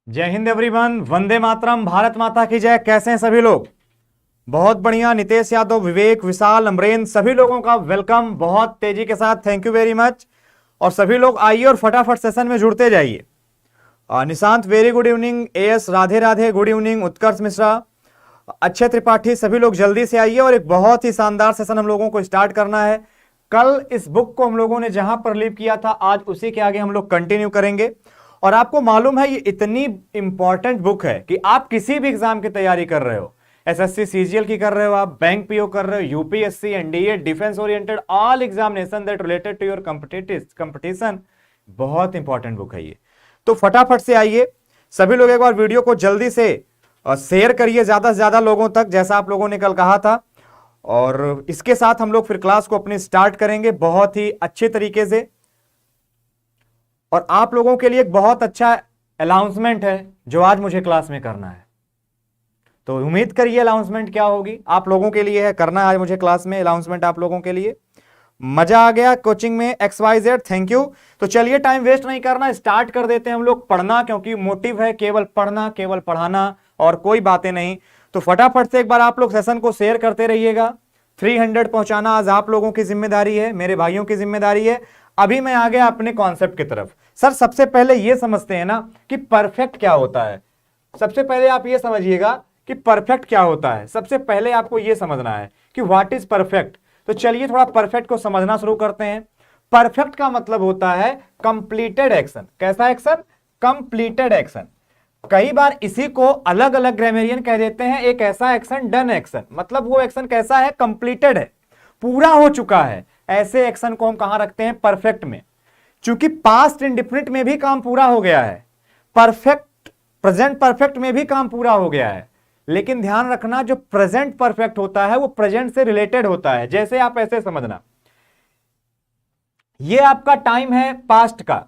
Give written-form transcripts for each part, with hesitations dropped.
जय हिंद एवरीवन, वंदे मातरम, भारत माता की जय। कैसे हैं सभी लोग? बहुत बढ़िया। नितेश यादव, विवेक, विशाल, अमरेंद्र, सभी लोगों का वेलकम बहुत तेजी के साथ। Thank you very much. और सभी लोग आइए और फटाफट सेशन में जुड़ते जाइए। Nishant, very good evening. Yes, Radhe Radhe, good evening. Utkarsh Mishra, Akshay Tripathi, सभी लोग जल्दी से आइए और एक बहुत ही शानदार सेशन हम लोगों को स्टार्ट करना है। कल इस बुक को हम लोगों ने जहां पर लीव किया था, आज उसी के आगे हम लोग कंटिन्यू करेंगे। और आपको मालूम है ये इतनी इंपॉर्टेंट बुक है कि आप किसी भी एग्जाम की तैयारी कर रहे हो, एसएससी सीजीएल की कर रहे हो, आप बैंक पीओ कर रहे हो, UPSC, NDA, defence oriented all examination that related to your competition, बहुत इंपॉर्टेंट बुक है ये। तो फटाफट से आइए सभी लोग, एक बार वीडियो को जल्दी से शेयर करिए ज्यादा से ज्यादा लोगों तक, जैसा आप लोगों ने कल कहा था। और इसके साथ हम लोग फिर क्लास को अपनी स्टार्ट करेंगे बहुत ही अच्छे तरीके से। और आप लोगों के लिए एक बहुत अच्छा अनाउंसमेंट है जो आज मुझे क्लास में करना है। तो उम्मीद करिए अनाउंसमेंट क्या होगी, आप लोगों के लिए है करना आज मुझे क्लास में अनाउंसमेंट आप लोगों के लिए। मजा आ गया कोचिंग में XYZ, थैंक यू। तो चलिए टाइम वेस्ट नहीं करना, स्टार्ट कर देते हैं हम लोग पढ़ना, क्योंकि मोटिव है केवल पढ़ना, केवल पढ़ाना और कोई बातें नहीं। तो फटाफट से एक बार आप लोग सेशन को शेयर करते रहिएगा। 300 पहुंचाना आज आप लोगों की जिम्मेदारी है, मेरे भाइयों की जिम्मेदारी है। अभी मैं आ गया अपने कॉन्सेप्ट की तरफ। सर सबसे पहले ये समझते हैं ना कि परफेक्ट क्या होता है। सबसे पहले आप ये समझिएगा कि परफेक्ट क्या होता है। सबसे पहले आपको ये समझना है कि व्हाट इज परफेक्ट। तो चलिए थोड़ा परफेक्ट को समझना शुरू करते हैं। परफेक्ट का मतलब होता है कंप्लीटेड एक्शन। कैसा एक्शन? Completed action. कई बार इसी को अलग अलग ग्रामेरियन कह देते हैं, एक ऐसा एक्शन डन एक्शन, मतलब वो एक्शन कैसा है? कंप्लीटेड है, पूरा हो चुका है। ऐसे एक्शन को हम कहां रखते हैं? परफेक्ट में। चूंकि पास्ट इंडिफिनिट में भी काम पूरा हो गया है, परफेक्ट प्रेजेंट परफेक्ट में भी काम पूरा हो गया है, लेकिन ध्यान रखना जो प्रेजेंट परफेक्ट होता है वो प्रेजेंट से रिलेटेड होता है। जैसे आप ऐसे समझना, ये आपका टाइम है पास्ट का,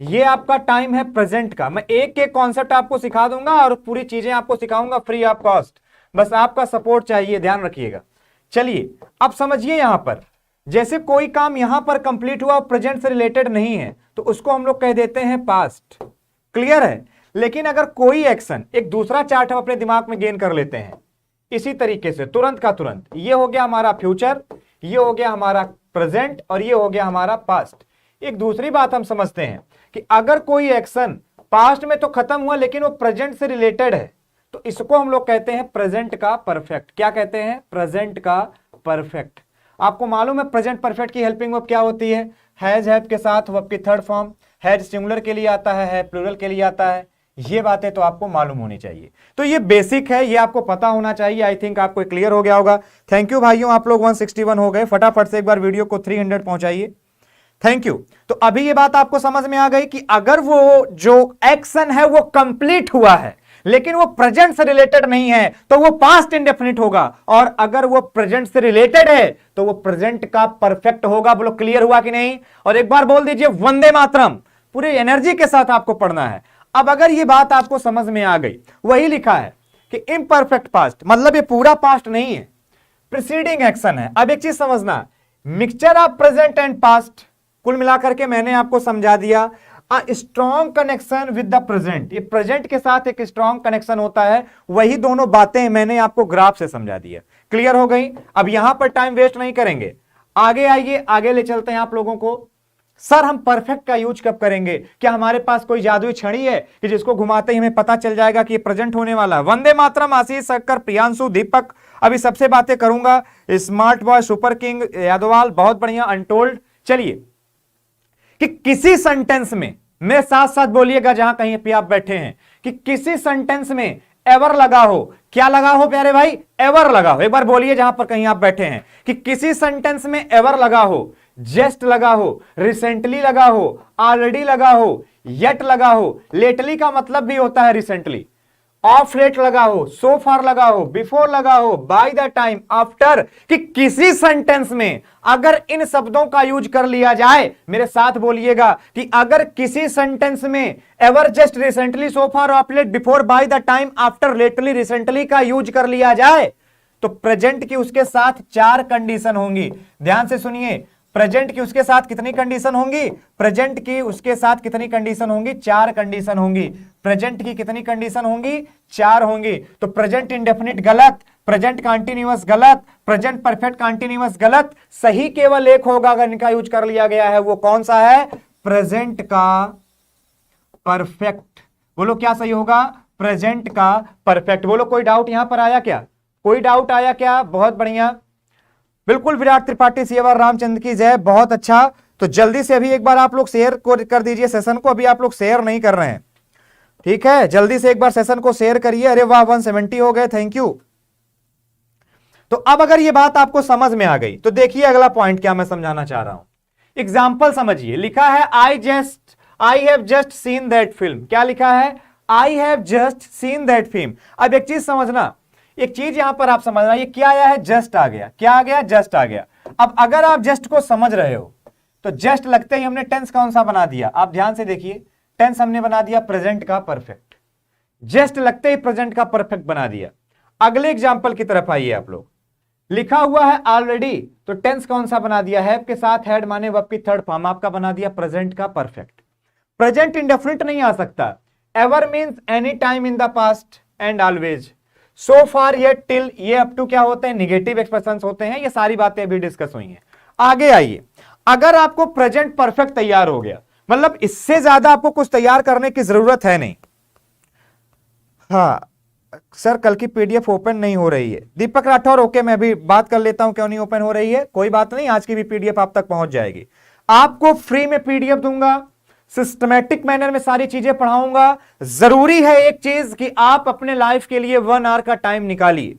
ये आपका टाइम है प्रेजेंट का। मैं एक एक कॉन्सेप्ट आपको सिखा दूंगा और पूरी चीजें आपको सिखाऊंगा फ्री ऑफ कॉस्ट, बस आपका सपोर्ट चाहिए, ध्यान रखिएगा। चलिए अब समझिए, यहां पर जैसे कोई काम यहां पर कंप्लीट हुआ प्रेजेंट से रिलेटेड नहीं है तो उसको हम लोग कह देते हैं पास्ट। क्लियर है? लेकिन अगर कोई एक्शन, एक दूसरा चार्ट हम अपने दिमाग में गेन कर लेते हैं इसी तरीके से तुरंत का तुरंत, ये हो गया हमारा फ्यूचर, ये हो गया हमारा प्रेजेंट और ये हो गया हमारा पास्ट। एक दूसरी बात हम समझते हैं कि अगर कोई एक्शन पास्ट में तो खत्म हुआ लेकिन वो प्रेजेंट से रिलेटेड है तो इसको हम लोग कहते हैं प्रेजेंट का परफेक्ट। क्या कहते हैं? प्रेजेंट का परफेक्ट। आपको मालूम है प्रेजेंट परफेक्ट की हेल्पिंग वर्ब क्या होती है? हैज हैव के साथ वर्ब की थर्ड फॉर्म। हैज सिंगुलर के लिए आता है प्लूरल के लिए आता है। ये बातें तो आपको मालूम होनी चाहिए। तो ये बेसिक है, ये आपको पता होना चाहिए। आई थिंक आपको क्लियर हो गया होगा। थैंक यू भाइयों, आप लोग 161 हो गए। फटाफट से एक बार वीडियो को 300 पहुंचाइए। Thank you. तो अभी ये बात आपको समझ में आ गई कि अगर वो जो एक्शन है वो कंप्लीट हुआ है लेकिन वो प्रेजेंट से रिलेटेड नहीं है तो वो पास्ट इंडेफिनिट होगा, और अगर वो प्रेजेंट से रिलेटेड है तो वो प्रेजेंट का परफेक्ट होगा। बोलो क्लियर हुआ कि नहीं? और एक बार बोल दीजिए वंदे मातरम। पूरी एनर्जी के साथ आपको पढ़ना है। अब अगर ये बात आपको समझ में आ गई, वही लिखा है कि इम्परफेक्ट पास्ट, मतलब ये पूरा पास्ट नहीं है, प्रीसीडिंग एक्शन है। अब एक चीज समझना, mixture of present and past, कुल मिलाकर के मैंने आपको समझा दिया। A strong connection with the present, ये प्रेजेंट के साथ एक स्ट्रॉन्ग कनेक्शन होता है। वही दोनों बातें मैंने आपको ग्राफ से समझा दिया। क्लियर हो गई? अब यहां पर टाइम वेस्ट नहीं करेंगे, आगे आइए, आगे ले चलते हैं आप लोगों को। सर हम परफेक्ट का यूज कब करेंगे? क्या हमारे पास कोई जादुई छड़ी है कि जिसको घुमाते ही हमें पता चल जाएगा कि ये प्रेजेंट होने वाला है? वंदे मातरम, आशीष, शक्कर, प्रियांशु, दीपक, अभी सबसे बातें करूंगा। स्मार्ट बॉय, सुपर किंग, यादवाल, बहुत बढ़िया, अनटोल्ड। चलिए कि किसी सेंटेंस में, मेरे साथ साथ बोलिएगा जहां कहीं पे आप बैठे हैं, कि किसी सेंटेंस में एवर लगा हो। क्या लगा हो प्यारे भाई? एवर लगा हो। एक बार बोलिए जहां पर कहीं आप बैठे हैं कि किसी सेंटेंस में एवर लगा हो, जस्ट लगा हो, रिसेंटली लगा हो, ऑलरेडी लगा हो, येट लगा हो। लेटली का मतलब भी होता है रिसेंटली। ऑफ लेट लगा हो, सो फार लगा हो, बिफोर लगा हो, बाय द टाइम, आफ्टर, कि किसी सेंटेंस में अगर इन शब्दों का यूज कर लिया जाए, मेरे साथ बोलिएगा कि अगर किसी सेंटेंस में ever, just, recently, so far, of late, before, by the time, after, lately, recently का यूज कर लिया जाए तो प्रेजेंट की उसके साथ 4 कंडीशन होंगी। ध्यान से सुनिए, प्रेजेंट की उसके साथ कितनी कंडीशन होंगी, प्रेजेंट की उसके साथ कितनी कंडीशन होंगी, 4 कंडीशन होंगी। प्रेजेंट की कितनी कंडीशन होंगी, 4 होंगी। तो प्रेजेंट इंडेफिनिट गलत, प्रेजेंट कंटीन्यूअस गलत, प्रेजेंट परफेक्ट कंटीन्यूअस गलत, सही केवल एक होगा अगर इनका यूज कर लिया गया है, वो कौन सा है, प्रेजेंट का परफेक्ट। बोलो क्या सही होगा, प्रेजेंट का परफेक्ट। बोलो कोई डाउट यहां पर आया क्या, कोई डाउट आया क्या, बहुत बढ़िया, बिल्कुल। विराट त्रिपाठी सीएवर रामचंद्र की जय, बहुत अच्छा। तो जल्दी से अभी एक बार आप लोग शेयर को कर दीजिए सेशन को, अभी आप लोग शेयर नहीं कर रहे हैं, ठीक है, जल्दी से एक बार सेशन को शेयर करिए। अरे वाह 170 हो गए, थैंक यू। तो अब अगर ये बात आपको समझ में आ गई तो देखिए अगला पॉइंट क्या मैं समझाना चाह रहा हूं। एग्जाम्पल समझिए, लिखा है I have just seen that film. क्या लिखा है, I have just seen that film. अब एक चीज समझना, एक चीज यहां पर आप समझना, ये क्या आया है, जस्ट आ गया। क्या आ गया, जस्ट आ गया। अब अगर आप जस्ट को समझ रहे हो तो जस्ट लगते ही हमने टेंस कौन सा बना दिया, आप ध्यान से देखिए, टेंस हमने बना दिया प्रेजेंट का परफेक्ट। जस्ट लगते ही प्रेजेंट का परफेक्ट बना दिया। अगले एग्जाम्पल की तरफ आइए आप लोग, लिखा हुआ है ऑलरेडी, तो टेंस कौन सा बना दिया, हैव के साथ हैड माने वर्ब की थर्ड फॉर्म, आपका बना दिया प्रेजेंट का परफेक्ट। प्रेजेंट इंडेफिनिट नहीं आ सकता, ever means any time in the past and always, so far yet till, ये अप टू क्या होते हैं, निगेटिव एक्सप्रेशंस होते हैं। ये सारी बातें अभी डिस्कस हुई हैं। आगे आइए, अगर आपको प्रेजेंट परफेक्ट तैयार हो गया, मतलब इससे ज्यादा आपको कुछ तैयार करने की जरूरत है नहीं। हाँ सर कल की पीडीएफ ओपन नहीं हो रही है, दीपक राठौर, ओके मैं अभी बात कर लेता हूं क्यों नहीं ओपन हो रही है, कोई बात नहीं, आज की भी पीडीएफ आप तक पहुंच जाएगी। आपको फ्री में पीडीएफ दूंगा, सिस्टमैटिक मैनर में सारी चीजें पढ़ाऊंगा। जरूरी है एक चीज कि आप अपने लाइफ के लिए 1 आवर का टाइम निकालिए,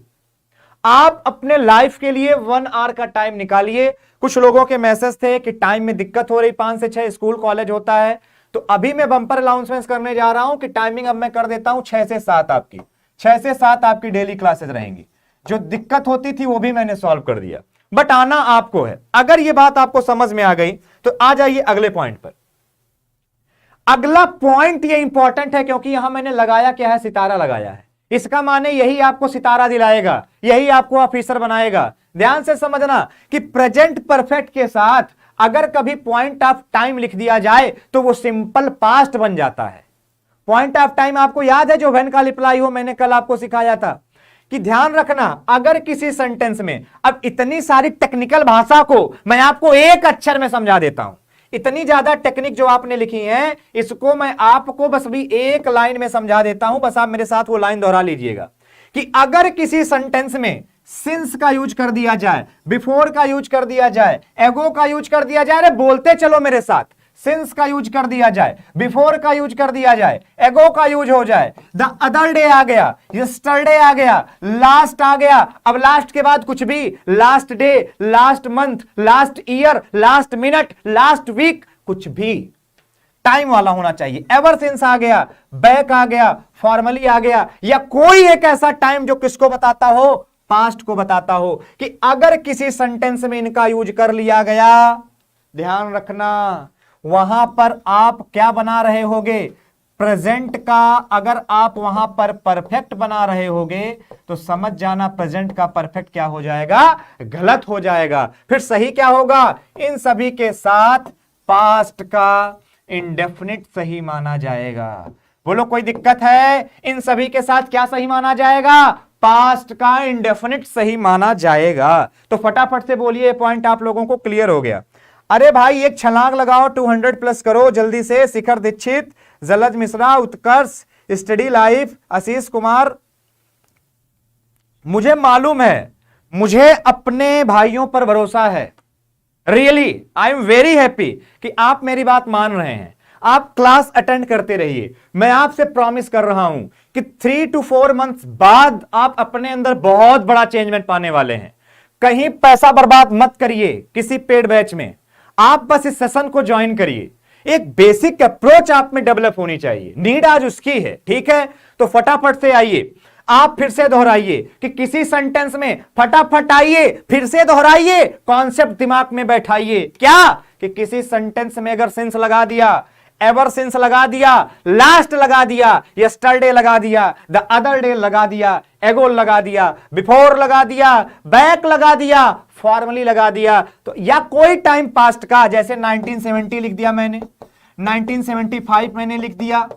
आप अपने लाइफ के लिए 1 आवर का टाइम निकालिए। कुछ लोगों के मैसेज थे कि टाइम में दिक्कत हो रही, 5 से 6 स्कूल कॉलेज होता है, तो अभी मैं बंपर अनाउंसमेंट करने जा रहा हूं कि टाइमिंग अब मैं कर देता हूं 6 से 7 आपकी, 6 से 7 आपकी डेली क्लासेस रहेंगी। जो दिक्कत होती थी वो भी मैंने सॉल्व कर दिया, बट आना आपको है। अगर ये बात आपको समझ में आ गई तो आ जाइए अगले पॉइंट पर। अगला पॉइंट ये इंपॉर्टेंट है क्योंकि यहां मैंने लगाया क्या है, सितारा लगाया है। इसका माने यही आपको सितारा दिलाएगा, यही आपको ऑफिसर बनाएगा। ध्यान से समझना कि प्रेजेंट परफेक्ट के साथ अगर कभी पॉइंट ऑफ टाइम लिख दिया जाए तो वो सिंपल पास्ट बन जाता है। पॉइंट ऑफ टाइम आपको याद है जो व्हेन का रिप्लाई हो, मैंने कल आपको सिखाया था कि ध्यान रखना अगर किसी सेंटेंस में, अब इतनी सारी टेक्निकल भाषा को मैं आपको एक अक्षर में समझा देता हूं, इतनी ज्यादा टेक्निक जो आपने लिखी है इसको मैं आपको बस भी एक लाइन में समझा देता हूं, बस आप मेरे साथ वो लाइन दोहरा लीजिएगा कि अगर किसी सेंटेंस में सिंस का यूज कर दिया जाए, बिफोर का यूज कर दिया जाए, एगो का यूज कर दिया जाए, अरे बोलते चलो मेरे साथ, सिंस का यूज कर दिया जाए, बिफोर का यूज कर दिया जाए, एगो का यूज हो जाए, द अदर डे आ गया, यस्टरडे आ गया, लास्ट आ गया, अब लास्ट के बाद कुछ भी, last day, last month, last year, last minute, last week, कुछ भी टाइम वाला होना चाहिए। एवर सिंस आ गया, बैक आ गया, फॉर्मली आ गया, या कोई एक ऐसा टाइम जो किसको बताता हो, पास्ट को बताता हो कि अगर किसी सेंटेंस में इनका यूज कर लिया गया, ध्यान रखना वहां पर आप क्या बना रहे होगे, प्रेजेंट का। अगर आप वहां पर परफेक्ट बना रहे होगे तो समझ जाना प्रेजेंट का परफेक्ट क्या हो जाएगा, गलत हो जाएगा। फिर सही क्या होगा, इन सभी के साथ पास्ट का इंडेफिनिट सही माना जाएगा। बोलो कोई दिक्कत है, इन सभी के साथ क्या सही माना जाएगा, पास्ट का इंडेफिनिट सही माना जाएगा। तो फटाफट से बोलिए, पॉइंट आप लोगों को क्लियर हो गया। अरे भाई एक छलांग लगाओ, 200 प्लस करो जल्दी से। शिखर दीक्षित, जलज मिश्रा, उत्कर्ष, स्टडी लाइफ, आशीष कुमार। मुझे मालूम है, मुझे अपने भाइयों पर भरोसा है, really I am very happy कि आप मेरी बात मान रहे हैं। आप क्लास अटेंड करते रहिए, मैं आपसे प्रॉमिस कर रहा हूं कि 3 to 4 मंथ्स बाद आप अपने अंदर बहुत बड़ा चेंजमेंट पाने वाले हैं। कहीं पैसा बर्बाद मत करिए किसी पेड बैच में, आप बस इस सेशन को ज्वाइन करिए। एक बेसिक अप्रोच आप में डेवलप होनी चाहिए, नीड आज उसकी है, ठीक है। तो फटाफट से आइए, आप फिर से दोहराइए कि किसी सेंटेंस में, फटाफट आइए फिर से दोहराइए, कॉन्सेप्ट दिमाग में बैठाइए। क्या कि किसी सेंटेंस में अगर सिंस लगा दिया, एवर सिंस लगा दिया, लास्ट लगा दिया, यस्टरडे लगा दिया, द अदर डे लगा दिया, एगो लगा दिया, बिफोर लगा दिया, बैक लगा दिया, फॉर्मली लगा दिया, तो या कोई टाइम पास्ट का, जैसे 1970 लिख दिया मैंने, 1975 मैंने लिख दिया,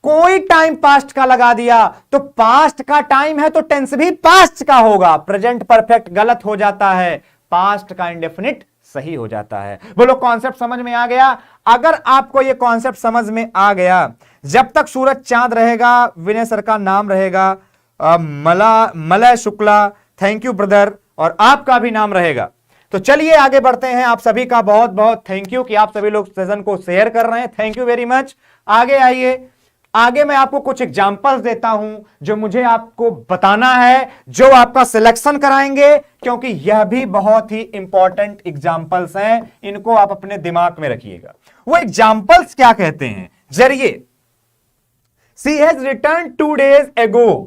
कोई टाइम पास्ट का लगा दिया, तो पास्ट का टाइम है तो टेंस भी पास्ट का होगा। प्रेजेंट परफेक्ट गलत हो जाता है, पास्ट का इंडेफिनिट सही हो जाता है। बोलो कॉन्सेप्ट समझ में आ गया? अगर आपको यह कॉन्सेप्ट समझ में आ गया, जब तक सूरज चांद रहेगा, विनय सर का नाम रहेगा, Malay Shukla, thank you brother, और आपका भी नाम रहेगा। तो चलिए आगे बढ़ते हैं। आप सभी का बहुत बहुत थैंक यू कि आप सभी लोग सेशन को शेयर कर रहे हैं, थैंक यू वेरी मच। आगे आइए, आगे मैं आपको कुछ एग्जांपल्स देता हूं जो मुझे आपको बताना है, जो आपका सिलेक्शन कराएंगे, क्योंकि यह भी बहुत ही इंपॉर्टेंट एग्जांपल्स हैं, इनको आप अपने दिमाग में रखिएगा। वो एग्जांपल्स क्या कहते हैं? जरिए she has return 2 days ago।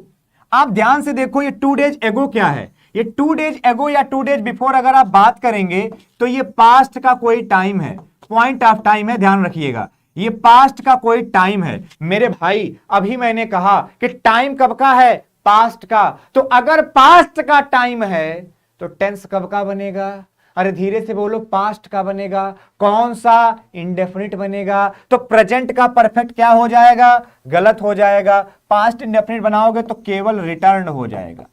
आप ध्यान से देखो, ये 2 days ago क्या है? ये 2 days ago या 2 days before अगर आप बात करेंगे तो ये पास्ट का कोई टाइम है, पॉइंट ऑफ टाइम है, ध्यान रखिएगा, ये पास्ट का कोई टाइम है। मेरे भाई अभी मैंने कहा कि टाइम कब का है? पास्ट का। तो अगर पास्ट का टाइम है तो टेंस कब का बनेगा? अरे धीरे से बोलो, पास्ट का बनेगा। कौन सा? इंडेफिनिट बनेगा। तो प्रेजेंट का परफेक्ट क्या हो जाएगा? गलत हो जाएगा। पास्ट इंडेफिनिट बनाओगे तो केवल रिटर्न हो जाएगा।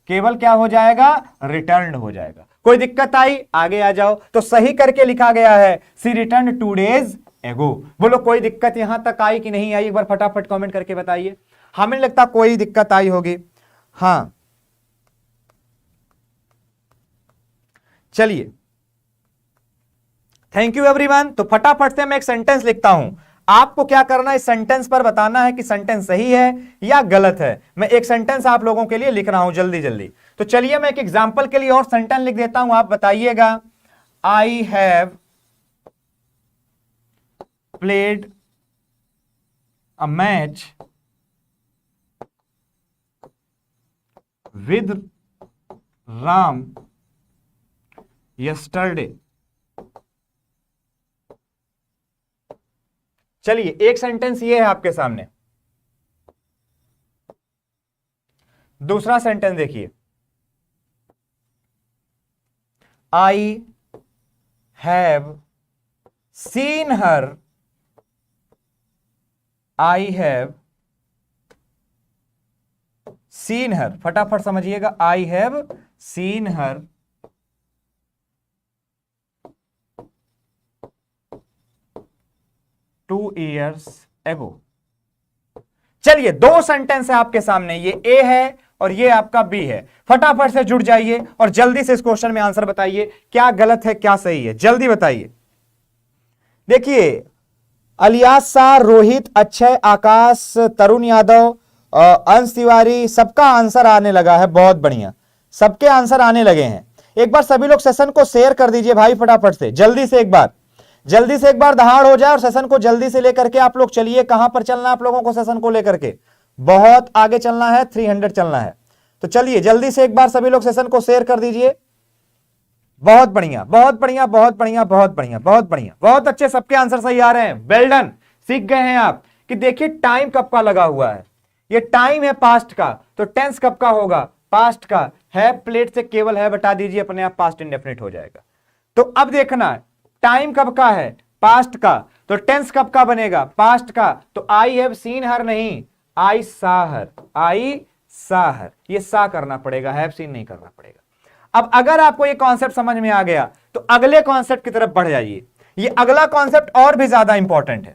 केवल क्या हो जाएगा? रिटर्न हो जाएगा। कोई दिक्कत आई? आगे आ जाओ। तो सही करके लिखा गया है सी रिटर्न 2 days ago। बोलो कोई दिक्कत यहां तक आई कि नहीं आई? एक बार फटाफट कमेंट करके बताइए। हमें लगता कोई दिक्कत आई होगी। हां चलिए, थैंक यू एवरीवन। तो फटाफट से मैं एक सेंटेंस लिखता हूं, आपको क्या करना है, इस सेंटेंस पर बताना है कि सेंटेंस सही है या गलत है। मैं एक सेंटेंस आप लोगों के लिए लिख रहा हूं जल्दी जल्दी। तो चलिए मैं एक एग्जांपल के लिए और सेंटेंस लिख देता हूं, आप बताइएगा। I have played a match with Ram yesterday. चलिए एक सेंटेंस ये है आपके सामने। दूसरा सेंटेंस देखिए, आई have scene her, I have scene हर, फटाफट समझिएगा, आई have scene her 2 years ago। चलिए दो सेंटेंस है आपके सामने, ये ए है और ये आपका बी है। फटाफट से जुड़ जाइए और जल्दी से इस क्वेश्चन में आंसर बताइए, क्या गलत है क्या सही है, जल्दी बताइए। देखिए अलियास शाह, रोहित, अक्षय, आकाश, तरुण यादव, अंश तिवारी, सबका आंसर आने लगा है। बहुत बढ़िया, सबके आंसर आने लगे हैं। एक बार सभी लोग सेशन को शेयर कर दीजिए भाई, फटाफट से जल्दी से एक बार दहाड़ हो जाए और सेशन को जल्दी से लेकर के आप लोग चलिए। कहां पर चलना है आप लोगों को सेशन को लेकर के? बहुत आगे चलना है, 300 चलना है। तो चलिए जल्दी से एक बार सभी लोग सेशन को शेयर कर दीजिए। बहुत बढ़िया, बहुत बढ़िया, बहुत बढ़िया, बहुत बढ़िया, बहुत बढ़िया, बहुत अच्छे, सबके आंसर सही आ रहे हैं। वेल डन, सीख गए हैं आप कि देखिए टाइम कब का लगा हुआ है। ये टाइम है पास्ट का, तो टेंस कब का होगा? पास्ट का है। प्लेट से केवल है बता दीजिए, अपने आप पास्ट इंडेफिनिट हो जाएगा। तो अब देखना टाइम कब का है? पास्ट का, तो टेंस कब का बनेगा? पास्ट का। तो आई हैव सीन हर नहीं, आई सा हर, आई सा हर, ये सा करना पड़ेगा, हैव सीन नहीं करना पड़ेगा। अब अगर आपको ये कॉन्सेप्ट समझ में आ गया तो अगले कॉन्सेप्ट की तरफ बढ़ जाइए। ये अगला कॉन्सेप्ट और भी ज्यादा इंपॉर्टेंट है।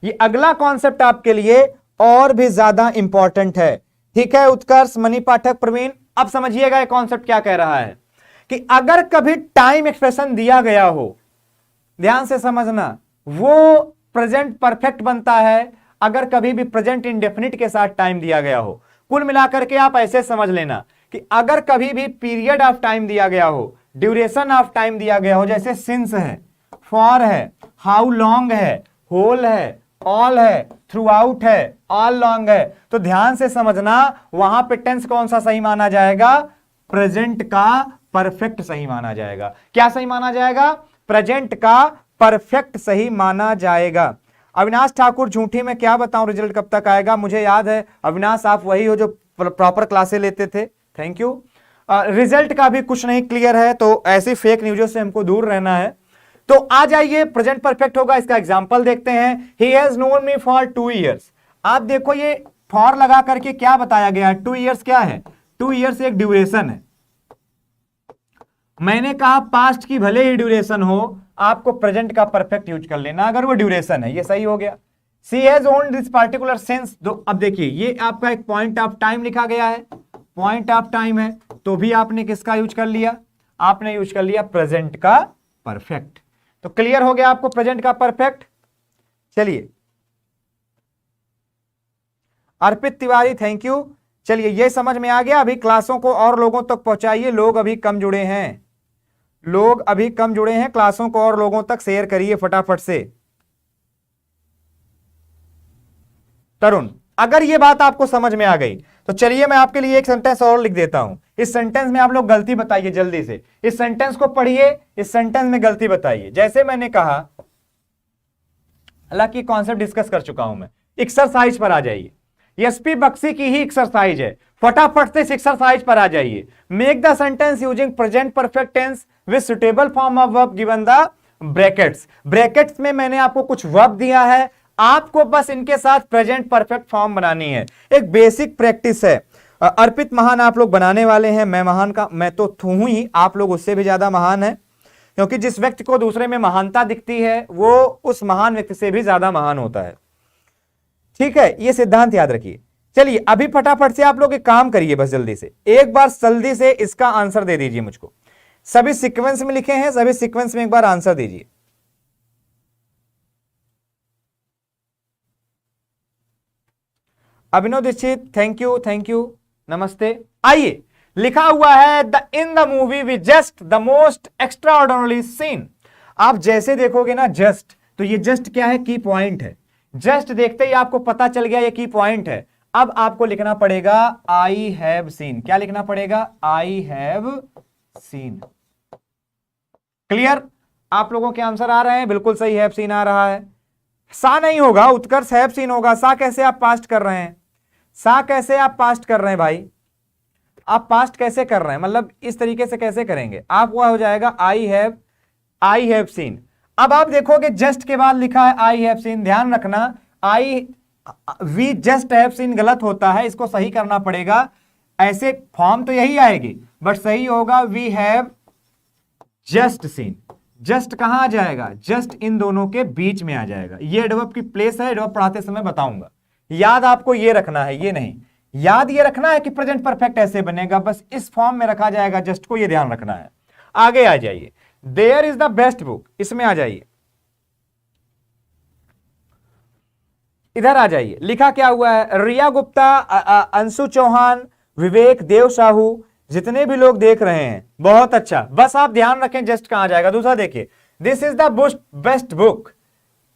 ये अगला कॉन्सेप्ट आपके लिए और भी ज्यादा इंपॉर्टेंट है। ठीक है उत्कर्ष, मणि पाठक, प्रवीण, अब समझिएगा ये कॉन्सेप्ट क्या कह रहा है कि अगर कभी टाइम एक्सप्रेशन दिया गया हो, ध्यान से समझना, वो प्रेजेंट परफेक्ट बनता है अगर कभी भी प्रेजेंट इंडेफिनिट के साथ टाइम दिया गया हो। कुल मिलाकर के आप ऐसे समझ लेना कि अगर कभी भी पीरियड ऑफ टाइम दिया गया हो, ड्यूरेशन ऑफ टाइम दिया गया हो, जैसे सिंस है, फॉर है, हाउ लॉन्ग है, होल है, ऑल है, थ्रू आउट है, ऑल लॉन्ग है, तो ध्यान से समझना वहां पे टेंस कौन सा सही माना जाएगा? प्रेजेंट का परफेक्ट सही माना जाएगा। क्या सही माना जाएगा? प्रेजेंट का परफेक्ट सही माना जाएगा। अविनाश ठाकुर, झूठी में क्या बताऊं रिजल्ट कब तक आएगा? मुझे याद है अविनाश, आप वही हो जो प्रॉपर क्लासेस लेते थे। Thank you. रिजल्ट का भी कुछ नहीं क्लियर है, तो ऐसी फेक न्यूज़ों से हमको दूर रहना है। तो आ जाइए, प्रेजेंट परफेक्ट होगा, इसका एग्जांपल देखते हैं। He has known me for 2 years। आप देखो ये फॉर लगा करके क्या बताया गया है, 2 years क्या है? 2 years एक ड्यूरेशन है। मैंने कहा पास्ट की भले ही ड्यूरेशन हो, आपको प्रेजेंट का परफेक्ट यूज कर लेना अगर वो ड्यूरेशन है। ये सही हो गया। She has owned this particular sense. अब देखिए ये आपका एक पॉइंट ऑफ टाइम लिखा गया है, पॉइंट ऑफ टाइम है, तो भी आपने किसका यूज कर लिया? आपने यूज कर लिया प्रेजेंट का परफेक्ट। तो क्लियर हो गया आपको प्रेजेंट का परफेक्ट। चलिए, अर्पित तिवारी थैंक यू। चलिए ये समझ में आ गया। अभी क्लासों को और लोगों तक पहुंचाइए, लोग अभी कम जुड़े हैं, लोग अभी कम जुड़े हैं, क्लासों को और लोगों तक शेयर करिए फटाफट से। तरुण, अगर ये बात आपको समझ में आ गई तो चलिए मैं आपके लिए एक सेंटेंस और लिख देता हूं। इस सेंटेंस में आप लोग गलती बताइए जल्दी से। इस सेंटेंस को पढ़िए, इस सेंटेंस में गलती बताइए। जैसे मैंने कहा, हालांकि कॉन्सेप्ट डिस्कस कर चुका हूं मैं। एक्सरसाइज पर आ जाइए, एसपी बक्सी की ही एक्सरसाइज है, फटाफट से इस एक्सरसाइज पर आ जाइए। Make the sentence using present perfect tense with suitable form of verb given the brackets. Brackets में मैंने आपको कुछ वर्ब दिया है, आपको बस इनके साथ प्रेजेंट परफेक्ट फॉर्म बनानी है। एक बेसिक प्रैक्टिस है। अर्पित महान आप लोग बनाने वाले हैं, मैं महान का मैं तो हूं ही, आप लोग उससे भी ज्यादा महान है, क्योंकि जिस व्यक्ति को दूसरे में महानता दिखती है वो उस महान व्यक्ति से भी ज्यादा महान होता है। ठीक है, ये सिद्धांत याद रखिए। चलिए अभी फटाफट से आप लोग एक काम करिए, बस जल्दी से एक बार जल्दी से इसका आंसर दे दीजिए मुझको। सभी सीक्वेंस में लिखे हैं, सभी सीक्वेंस में एक बार आंसर दीजिए। अभिनव दीक्षित थैंक यू नमस्ते। आइए, लिखा हुआ है the in the movie we just the most extraordinary scene. आप जैसे देखोगे ना जस्ट, तो ये जस्ट क्या है? की पॉइंट है। जस्ट देखते ही आपको पता चल गया ये की पॉइंट है। अब आपको लिखना पड़ेगा आई हैव सीन। क्या लिखना पड़ेगा? आई हैव सीन। क्लियर? आप लोगों के आंसर आ रहे हैं? बिल्कुल सही, हैव सीन आ रहा है। सा नहीं होगा, उत्कर्ष हैव सीन होगा। सा कैसे आप पास्ट कर रहे हैं? सा कैसे आप पास्ट कर रहे हैं भाई? आप पास्ट कैसे कर रहे हैं? मतलब इस तरीके से कैसे करेंगे आप? वह हो जाएगा आई हैव सीन। अब आप देखोगे जस्ट के बाद लिखा है आई हैव सीन। ध्यान रखना, आई वी जस्ट हैव सीन गलत होता है, इसको सही करना पड़ेगा। ऐसे फॉर्म तो यही आएगी, बट सही होगा we have just seen. Just कहां आ जाएगा? जस्ट इन दोनों के बीच में आ जाएगा। ये एडवर्ब की प्लेस है, एडवर्ब पढ़ाते समय बताऊंगा। याद आपको ये रखना है, ये नहीं याद ये रखना है कि प्रेजेंट परफेक्ट ऐसे बनेगा, बस इस फॉर्म में रखा जाएगा जस्ट को, ये ध्यान रखना है। आगे आ जाइए, there is the best book, इसमें आ जाइए, इधर आ जाइए। लिखा क्या हुआ है? रिया गुप्ता, अंशु चौहान, विवेक, देव साहू, जितने भी लोग देख रहे हैं बहुत अच्छा। बस आप ध्यान रखें जस्ट कहां जाएगा। दूसरा देखिए, this is the best book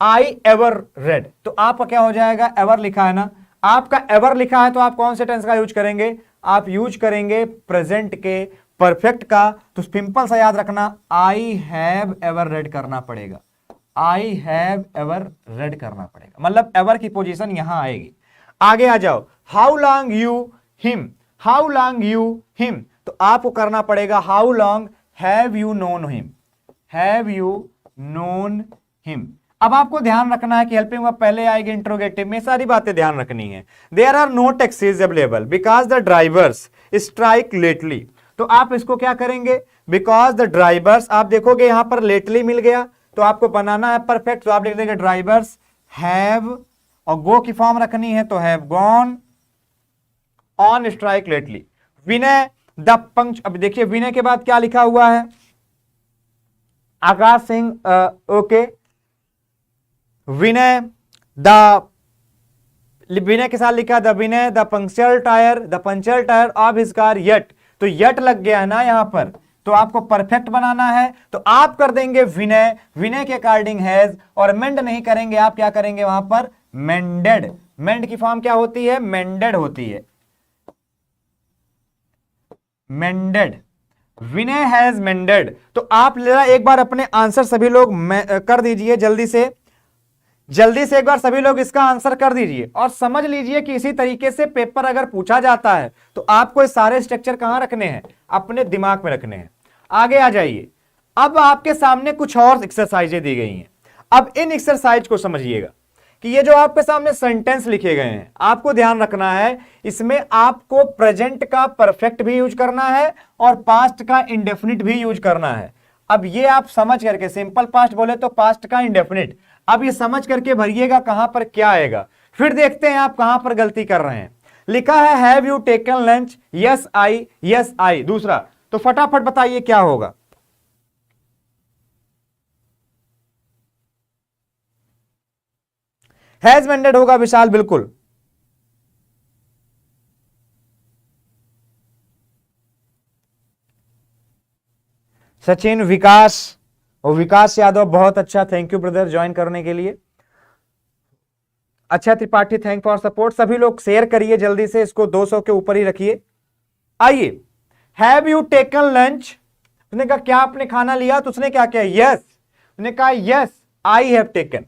I ever read. तो आपका क्या हो जाएगा? एवर लिखा है ना, आपका एवर लिखा है, तो आप कौन से टेंस का यूज करेंगे? आप यूज करेंगे प्रेजेंट के परफेक्ट का। तो सिंपल सा याद रखना, आई हैव एवर रेड करना पड़ेगा। आई हैव एवर रेड करना पड़ेगा, मतलब एवर की पोजीशन यहां आएगी। आगे आ जाओ, how long you him, how long you him, तो आपको करना पड़ेगा how long have you known him, have you known him. अब आपको ध्यान रखना है कि हेल्पिंग वर्ब पहले आएगी इंट्रोगेटिव में, सारी बातें ध्यान रखनी है। There are no taxis available because the drivers strike lately. तो आप इसको क्या करेंगे? बिकॉज द ड्राइवर्स, आप देखोगे यहां पर लेटली मिल गया, तो आपको बनाना है परफेक्ट, तो आप लिख देंगे ड्राइवर्स हैव, और गो की फॉर्म रखनी है तो have gone on strike lately. Vinay the पंक्च, अब देखिए विनय के बाद क्या लिखा हुआ है? आकाश सिंह, ओके। विनय के साथ लिखा the Vinay the puncture tyre of his car yet, तो येट लग गया है ना यहां पर, तो आपको परफेक्ट बनाना है, तो आप कर देंगे विनय, विनय के अकॉर्डिंग हैज, और मेंड नहीं करेंगे, आप क्या करेंगे वहां पर? मेंडेड। मेंड की फॉर्म क्या होती है? मेंडेड होती है, मेंडेड। विनय हैज मेंडेड। तो आप जरा एक बार अपने आंसर सभी लोग कर दीजिए, जल्दी से एक बार सभी लोग इसका आंसर कर दीजिए और समझ लीजिए कि इसी तरीके से पेपर अगर पूछा जाता है तो आपको ये सारे स्ट्रक्चर कहां रखने हैं, अपने दिमाग में रखने हैं। आगे आ जाइए। अब आपके सामने कुछ और एक्सरसाइजें दी गई हैं। अब इन एक्सरसाइज को समझिएगा कि ये जो आपके सामने सेंटेंस लिखे गए हैं, आपको ध्यान रखना है इसमें आपको प्रेजेंट का परफेक्ट भी यूज करना है और पास्ट का इंडेफिनिट भी यूज करना है। अब ये आप समझ करके, सिंपल पास्ट बोले तो पास्ट का इंडेफिनिट, अब ये समझ करके भरिएगा कहां पर क्या आएगा, फिर देखते हैं आप कहां पर गलती कर रहे हैं। लिखा है have you taken lunch, yes I. दूसरा तो फटाफट बताइए क्या होगा। हैज मेंडेड होगा विशाल, बिल्कुल। सचिन, विकास और विकास यादव, बहुत अच्छा, थैंक यू ब्रदर ज्वाइन करने के लिए। अच्छा त्रिपाठी, थैंक फॉर सपोर्ट। सभी लोग शेयर करिए जल्दी से, इसको 200 के ऊपर ही रखिए। आइए, हैव यू टेकन लंच, उसने कहा क्या आपने खाना लिया, तो उसने क्या किया, यस। उसने कहा yes I have taken,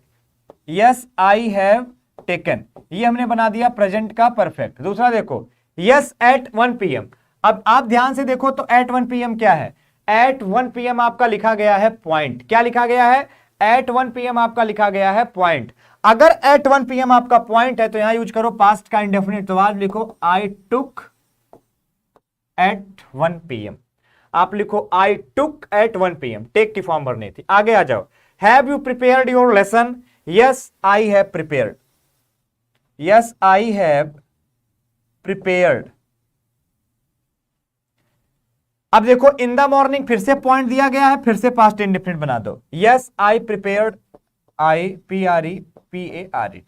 yes I have taken, ये हमने बना दिया प्रेजेंट का परफेक्ट। दूसरा देखो, यस एट 1 PM। अब आप ध्यान से देखो तो एट 1 PM क्या है, एट 1 PM आपका लिखा गया है पॉइंट। क्या लिखा गया है, एट 1 PM आपका लिखा गया है पॉइंट। अगर एट 1 PM आपका पॉइंट है तो यहां यूज करो पास्ट का इंडेफिनिट। तो आज लिखो आई टुक एट 1 PM। आप लिखो आई टुक एट 1 PM, टेक की फॉर्म भरनी थी। आगे आ जाओ, have you prepared your lesson, yes I have prepared, yes I have prepared. अब देखो इन द मॉर्निंग, फिर से पॉइंट दिया गया है, फिर से पास्ट इंडेफिनिट बना दो, yes I prepared, I PREPARED,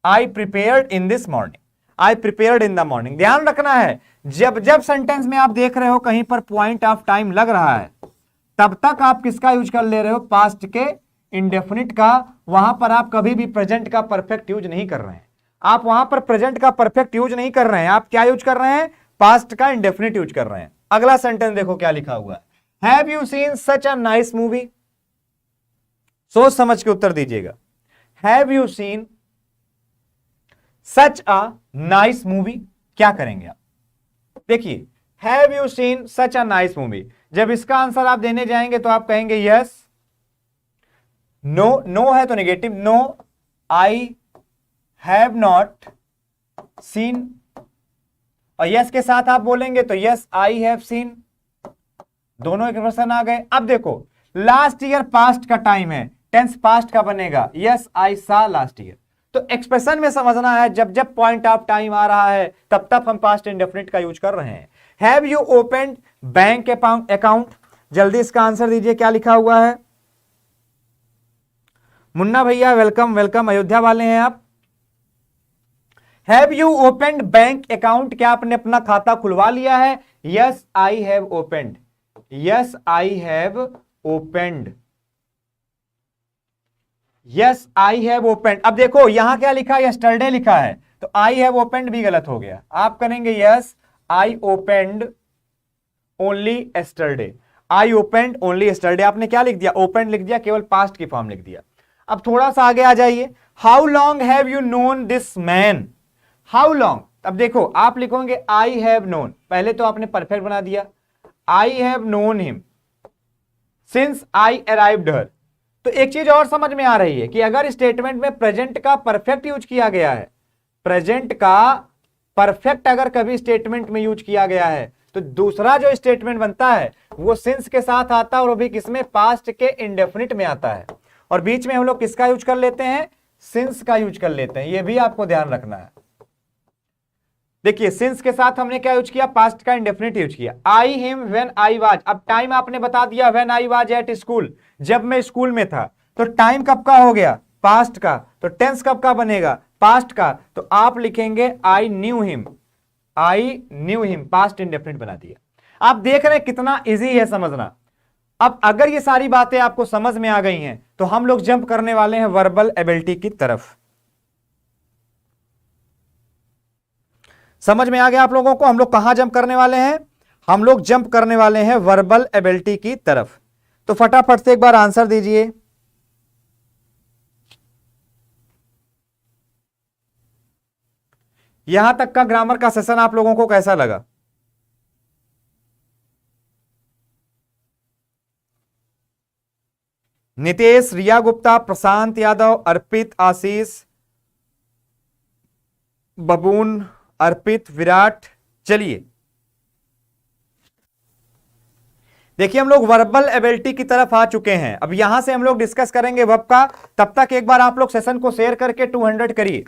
I prepared in this morning, I prepared in the morning. ध्यान रखना है जब जब सेंटेंस में आप देख रहे हो कहीं पर पॉइंट ऑफ टाइम लग रहा है, तब तक आप किसका यूज कर ले रहे हो, पास्ट के इंडेफिनिट का। वहां पर आप कभी भी प्रेजेंट का परफेक्ट यूज नहीं कर रहे हैं, आप वहां पर प्रेजेंट का परफेक्ट यूज नहीं कर रहे हैं, आप क्या यूज कर रहे हैं, पास्ट का इंडेफिनिट यूज कर रहे हैं। अगला सेंटेंस देखो क्या लिखा हुआ है, have you seen such a nice movie. सोच समझ के उत्तर दीजिएगा, have you seen such a nice movie, क्या करेंगे आप। देखिए, have you seen such a nice movie, जब इसका आंसर आप देने जाएंगे तो आप कहेंगे यस, नो, नो है तो negative, no I have not seen, और यस के साथ आप बोलेंगे तो यस आई हैव सीन, दोनों एक्सप्रेशन आ गए। अब देखो लास्ट ईयर पास्ट का टाइम है, टेंस पास्ट का बनेगा, यस आई सा लास्ट ईयर। तो एक्सप्रेशन में समझना है, जब जब पॉइंट ऑफ टाइम आ रहा है तब तक हम पास्ट इंडेफिनिट का यूज कर रहे हैं। Have you opened bank account, जल्दी इसका आंसर दीजिए क्या लिखा हुआ है। मुन्ना भैया वेलकम वेलकम, अयोध्या वाले हैं आप। Have you opened bank account, क्या आपने अपना खाता खुलवा लिया है, yes I have opened, yes I have opened, yes I have opened. अब देखो यहां क्या लिखा है, यस्टरडे लिखा है, तो आई हैव ओपन्ड भी गलत हो गया। आप करेंगे yes I opened only yesterday, I opened only yesterday. आपने क्या लिख दिया, ओपन्ड लिख दिया, केवल पास्ट की फॉर्म लिख दिया। अब थोड़ा सा आगे आ जाइए, how long have you known this man, how long. अब देखो आप लिखोगे आई हैव नोन, पहले तो आपने परफेक्ट बना दिया, I have known him since I arrived here. तो एक चीज और समझ में आ रही है कि अगर स्टेटमेंट में प्रेजेंट का परफेक्ट यूज किया गया है, प्रेजेंट का परफेक्ट अगर कभी स्टेटमेंट में यूज किया गया है, तो दूसरा जो स्टेटमेंट बनता है वो सिंस के साथ आता है और वो भी किसमें, पास्ट के इंडेफिनिट में आता है। और बीच में हम लोग किसका यूज कर लेते हैं, सिंस का यूज कर लेते हैं, ये भी आपको ध्यान रखना है। देखिए सिंस के साथ हमने क्या यूज किया, पास्ट का इंडेफिनिट यूज किया। आई हिम व्हेन आई वाज, अब टाइम आपने बता दिया when I was at school, जब मैं स्कूल में था। तो टाइम कब का हो गया, पास्ट का। तो टेंस कब का बनेगा, पास्ट का। तो आप लिखेंगे I knew him, I knew him, past indefinite बना दिया। आप देख रहे हैं कितना इजी है समझना। अब अगर ये सारी बातें आपको समझ में आ गई हैं तो हम लोग जंप करने वाले हैं वर्बल एबिलिटी की तरफ। समझ में आ गया आप लोगों को हम लोग कहां जंप करने वाले हैं, हम लोग जंप करने वाले हैं वर्बल एबिलिटी की तरफ। तो फटाफट से एक बार आंसर दीजिए। यहां तक का ग्रामर का सेशन आप लोगों को कैसा लगा? नितेश, रिया गुप्ता, प्रशांत यादव, अर्पित, आशीष, बबून, अर्पित, विराट। चलिए देखिए, हम लोग वर्बल एबिलिटी की तरफ आ चुके हैं। अब यहां से हम लोग डिस्कस करेंगे वर्ब का। तब तक एक बार आप लोग सेशन को शेयर करके 200 करिए,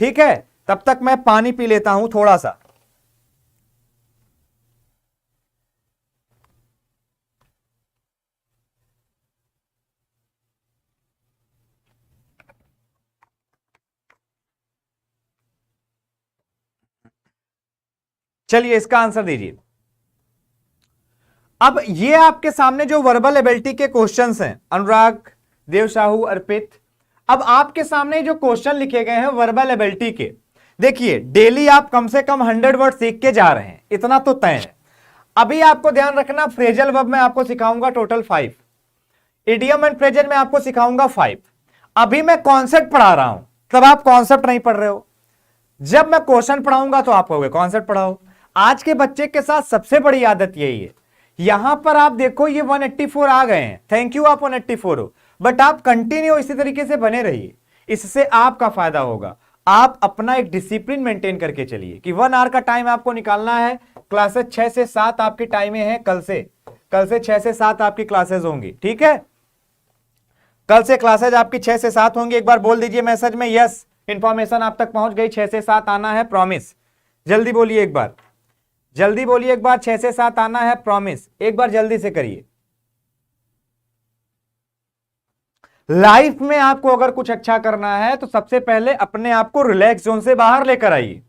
ठीक है? तब तक मैं पानी पी लेता हूं थोड़ा सा। चलिए इसका आंसर दीजिए। अब ये आपके सामने जो वर्बल एबिलिटी के क्वेश्चंस हैं, अनुराग, देव साहू, अर्पित, अब आपके सामने जो क्वेश्चन लिखे गए हैं वर्बल एबिलिटी के, देखिए डेली आप कम से कम 100 वर्ड सीख के जा रहे हैं, इतना तो तय है। अभी आपको ध्यान रखना, फ्रेजल वर्ब में आपको सिखाऊंगा टोटल 5, इडियम एंड प्रेजेंट में आपको सिखाऊंगा 5। अभी मैं कॉन्सेप्ट पढ़ा रहा हूं, तब आप कॉन्सेप्ट नहीं पढ़ रहे हो। जब मैं क्वेश्चन पढ़ाऊंगा तो आप कहोगे कॉन्सेप्ट पढ़ाओ। आज के बच्चे के साथ सबसे बड़ी आदत यही है। यहां पर आप देखो ये 184 आ गए हैं, थैंक यू, आप 184 हो, बट आप कंटिन्यू इसी तरीके से बने रहिए, इससे आपका फायदा होगा। आप अपना एक डिसिप्लिन मेंटेन करके चलिए कि 1 आवर का टाइम आपको निकालना है। क्लासेस 6 से 7 आपकी टाइमें हैं, कल से 6 से 7 आपकी क्लासेस होंगी, ठीक है? कल से क्लासेज आपकी 6 से 7 होंगी। एक बार बोल दीजिए मैसेज में, यस, इंफॉर्मेशन आप तक पहुंच गई, 6 से 7 आना है, प्रॉमिस। जल्दी बोलिए एक बार, जल्दी बोलिए एक बार, 6 से 7 आना है, प्रॉमिस। एक बार जल्दी से करिए। लाइफ में आपको अगर कुछ अच्छा करना है तो सबसे पहले अपने आप को रिलैक्स जोन से बाहर लेकर आइए।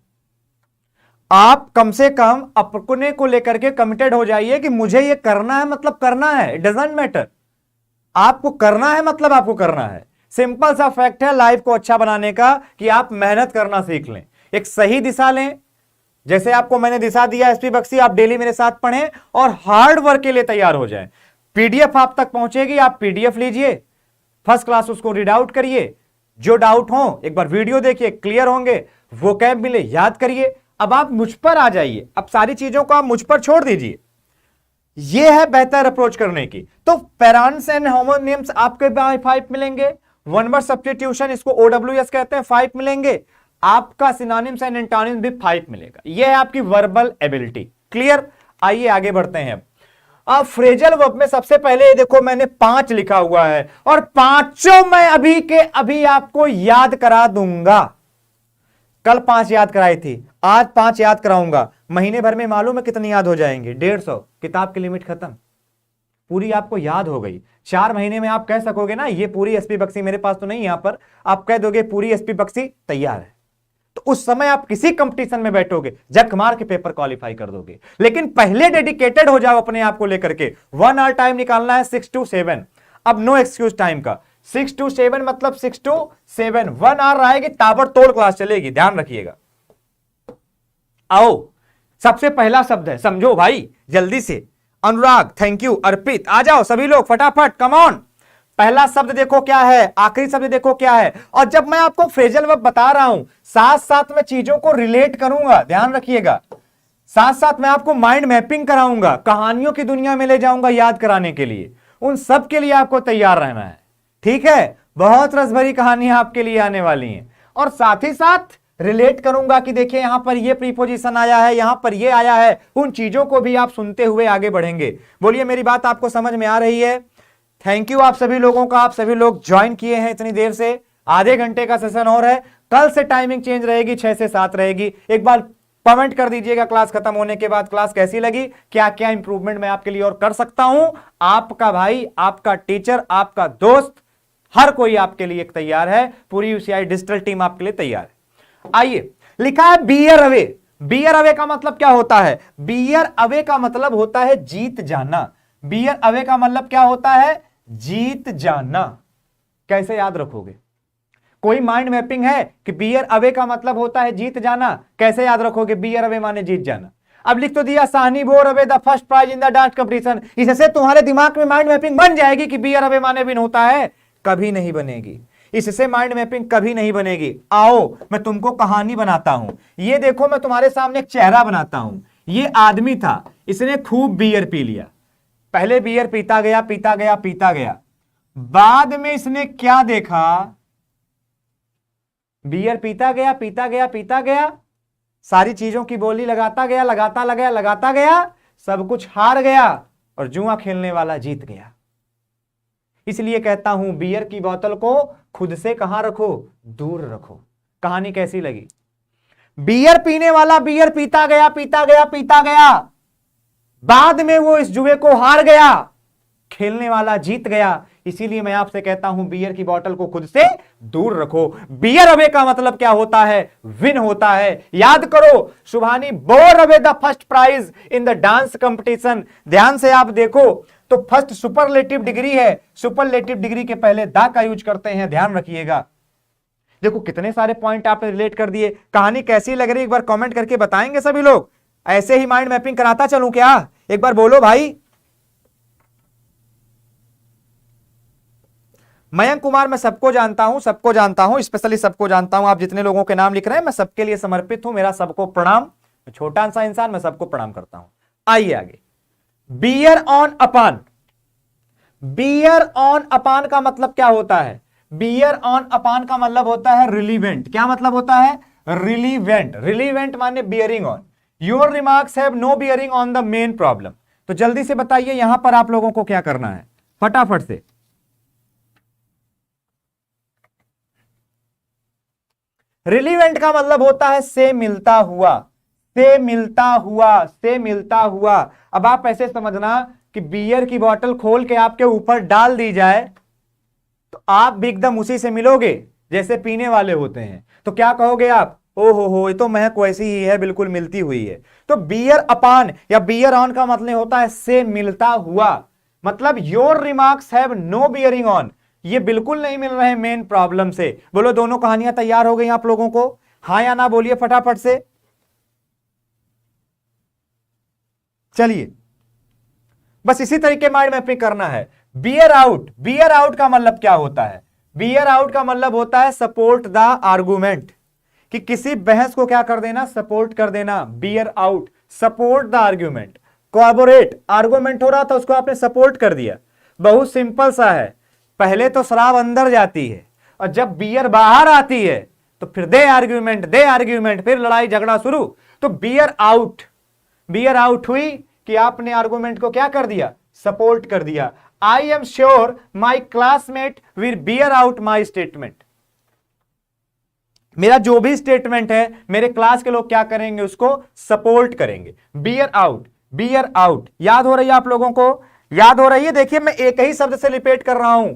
आप कम से कम अपने को लेकर के कमिटेड हो जाइए कि मुझे ये करना है, मतलब करना है, इट डजंट मैटर। आपको करना है मतलब आपको करना है। सिंपल सा फैक्ट है लाइफ को अच्छा बनाने का कि आप मेहनत करना सीख लें, एक सही दिशा लें। जैसे आपको मैंने दिशा दिया एसपी बख्शी, आप डेली मेरे साथ पढ़ें और हार्ड वर्क के लिए तैयार हो जाएं। पीडीएफ आप तक पहुंचेगी, आप पीडीएफ लीजिए, फर्स्ट क्लास उसको रीड आउट करिए। जो डाउट हो एक बार वीडियो देखिए, क्लियर होंगे। वोकैब मिले याद करिए। अब आप मुझ पर आ जाइए, अब सारी चीजों को आप मुझ पर छोड़ दीजिए। यह है बेहतर अप्रोच करने की। तो पैरांट्स एंड होमोनिम्स आपके 5 मिलेंगे। वन वर्ड सब्स्टिट्यूशन, इसको ओडब्ल्यूएस कहते हैं, 5 मिलेंगे। आपका सिनोनिम्स एंड एंटोनिम्स भी 5 मिलेगा। यह है आपकी वर्बल एबिलिटी। क्लियर? आइए आगे बढ़ते हैं। अब फ्रेजल वर्ब में सबसे पहले देखो मैंने 5 लिखा हुआ है और पांचों मैं अभी के अभी आपको याद करा दूंगा। कल 5 याद कराई थी, आज 5 याद कराऊंगा। महीने भर में मालूम है कितनी याद हो जाएंगे? 150। किताब की लिमिट खत्म, पूरी आपको याद हो गई। 4 महीने में आप कह सकोगे ना ये पूरी एसपी बख्शी, मेरे पास तो नहीं, यहां पर आप कह दोगे पूरी एसपी बख्शी तैयार है। तो उस समय आप किसी कंपटीशन में बैठोगे, जक मार के पेपर क्वालिफाई कर दोगे। लेकिन पहले डेडिकेटेड हो जाओ अपने आप को लेकर के। 1 आवर टाइम निकालना है 6 to 7। अब नो एक्सक्यूज टाइम का, 6 to 7 मतलब 6 to 7, 1 आवर रहेगी, ताबड़तोड़ क्लास चलेगी, ध्यान रखिएगा। आओ, सबसे पहला शब्द है, समझो भाई जल्दी से। अनुराग, थैंक यू, अर्पित, आ जाओ सभी लोग फटाफट, कम ऑन। पहला शब्द देखो क्या है, आखिरी शब्द देखो क्या है। और जब मैं आपको फ्रेजल वर्ब बता रहा हूं, साथ साथ में चीजों को रिलेट करूंगा, ध्यान रखिएगा। साथ साथ मैं आपको माइंड मैपिंग कराऊंगा, कहानियों की दुनिया में ले जाऊंगा याद कराने के लिए। उन सब के लिए आपको तैयार रहना है, ठीक है? बहुत रसभरी कहानियां आपके लिए आने वाली हैं। और साथ ही साथ रिलेट करूंगा कि देखिए यहां पर ये प्रीपोजिशन आया है, यहां पर ये आया है। उन चीजों को भी आप सुनते हुए आगे बढ़ेंगे। बोलिए मेरी बात आपको समझ में आ रही है? थैंक यू आप सभी लोगों का, आप सभी लोग ज्वाइन किए हैं इतनी देर से। आधे घंटे का सेशन और है। कल से टाइमिंग चेंज रहेगी, 6 से 7 रहेगी। एक बार कमेंट कर दीजिएगा क्लास खत्म होने के बाद क्लास कैसी लगी, क्या क्या इंप्रूवमेंट मैं आपके लिए और कर सकता हूं। आपका भाई, आपका टीचर, आपका दोस्त, हर कोई आपके लिए तैयार है। पूरी यूसीआई डिजिटल टीम आपके लिए तैयार है। आइए, लिखा है बियर अवे। बियर अवे का मतलब क्या होता है? बियर अवे का मतलब होता है जीत जाना। बियर अवे का मतलब क्या होता है? जीत जाना। कैसे याद रखोगे? कोई माइंड मैपिंग है कि बियर अवे का मतलब होता है जीत जाना? कैसे याद रखोगे बियर अवे माने जीत जाना? अब लिख तो दिया Sahni bore away the first prize in the dance competition. इससे तुम्हारे दिमाग में माइंड मैपिंग बन जाएगी कि बियर अवे माने विन होता है, कभी नहीं बनेगी। इससे माइंड मैपिंग कभी नहीं बनेगी। आओ मैं तुमको कहानी बनाता हूं। ये देखो मैं तुम्हारे सामने एक चेहरा बनाता हूं। ये आदमी था, इसने खूब बियर पी लिया। पहले बियर पीता गया पीता गया पीता गया, बाद में इसने क्या देखा, बियर पीता गया पीता गया पीता गया, सारी चीजों की बोली लगाता गया लगाता गया, सब कुछ हार गया और जुआ खेलने वाला जीत गया। इसलिए कहता हूं बियर की बोतल को खुद से कहां रखो, दूर रखो। कहानी कैसी लगी? बियर पीने वाला बियर पीता गया पीता गया पीता गया, बाद में वो इस जुए को हार गया, खेलने वाला जीत गया। इसीलिए मैं आपसे कहता हूं बियर की बोतल को खुद से दूर रखो। बियर अवे का मतलब क्या होता है? विन होता है। याद करो, Shubhani bore away the first prize in the dance competition. ध्यान से आप देखो तो फर्स्ट सुपरलेटिव डिग्री है, सुपरलेटिव डिग्री के पहले द का यूज करते हैं, ध्यान रखिएगा। देखो कितने सारे पॉइंट आपने रिलेट कर दिए। कहानी कैसी लग रही है एक बार कमेंट करके बताएंगे सभी लोग। ऐसे ही माइंड मैपिंग कराता चलूं क्या? एक बार बोलो भाई। मयंक कुमार, मैं सबको जानता हूं, स्पेशली सबको जानता हूं। आप जितने लोगों के नाम लिख रहे हैं मैं सबके लिए समर्पित हूं। मेरा सबको प्रणाम। छोटा सा इंसान, मैं सबको प्रणाम करता हूं। आइए आगे। Bear on upon. Bear on upon का मतलब क्या होता है? बियर ऑन अपान का मतलब होता है रिलीवेंट। क्या मतलब होता है? रिलीवेंट। रिलीवेंट माने bearing on. Your remarks have no bearing on the main problem. तो जल्दी से बताइए यहां पर आप लोगों को क्या करना है, फटाफट से। रिलीवेंट का मतलब होता है से मिलता हुआ, से मिलता हुआ, से मिलता हुआ। अब आप ऐसे समझना कि बियर की बोतल खोल के आपके ऊपर डाल दी जाए तो आप भी एकदम उसी से मिलोगे जैसे पीने वाले होते हैं। तो क्या कहोगे आप? ओ हो, ये तो महक वैसी ही है, बिल्कुल मिलती हुई है। तो बियर अपान या बियर ऑन का मतलब होता है से मिलता हुआ। मतलब your remarks have no bearing on, ये बिल्कुल नहीं मिल रहे मेन प्रॉब्लम से। बोलो दोनों कहानियां तैयार हो गई आप लोगों को? हां या ना बोलिए फटाफट से। चलिए बस इसी तरीके माइंड मैपिंग करना है। Beer out. बियर आउट का मतलब क्या होता है? बियर आउट का मतलब होता है सपोर्ट द आर्गुमेंट, कि किसी बहस को क्या कर देना, सपोर्ट कर देना। Beer out, support the argument. Cooperate, argument हो रहा था उसको आपने सपोर्ट कर दिया। बहुत सिंपल सा है। पहले तो शराब अंदर जाती है और जब बियर बाहर आती है तो फिर दे आर्ग्यूमेंट, फिर लड़ाई झगड़ा शुरू। तो बियर आउट, बियर आउट हुई कि आपने आर्गुमेंट को क्या कर दिया, सपोर्ट कर दिया। I am sure my classmate will beer out my statement. मेरा जो भी स्टेटमेंट है मेरे क्लास के लोग क्या करेंगे, उसको सपोर्ट करेंगे। Beer out, beer out. याद हो रही है आप लोगों को? याद हो रही है? देखिए मैं एक ही शब्द से रिपीट कर रहा हूं।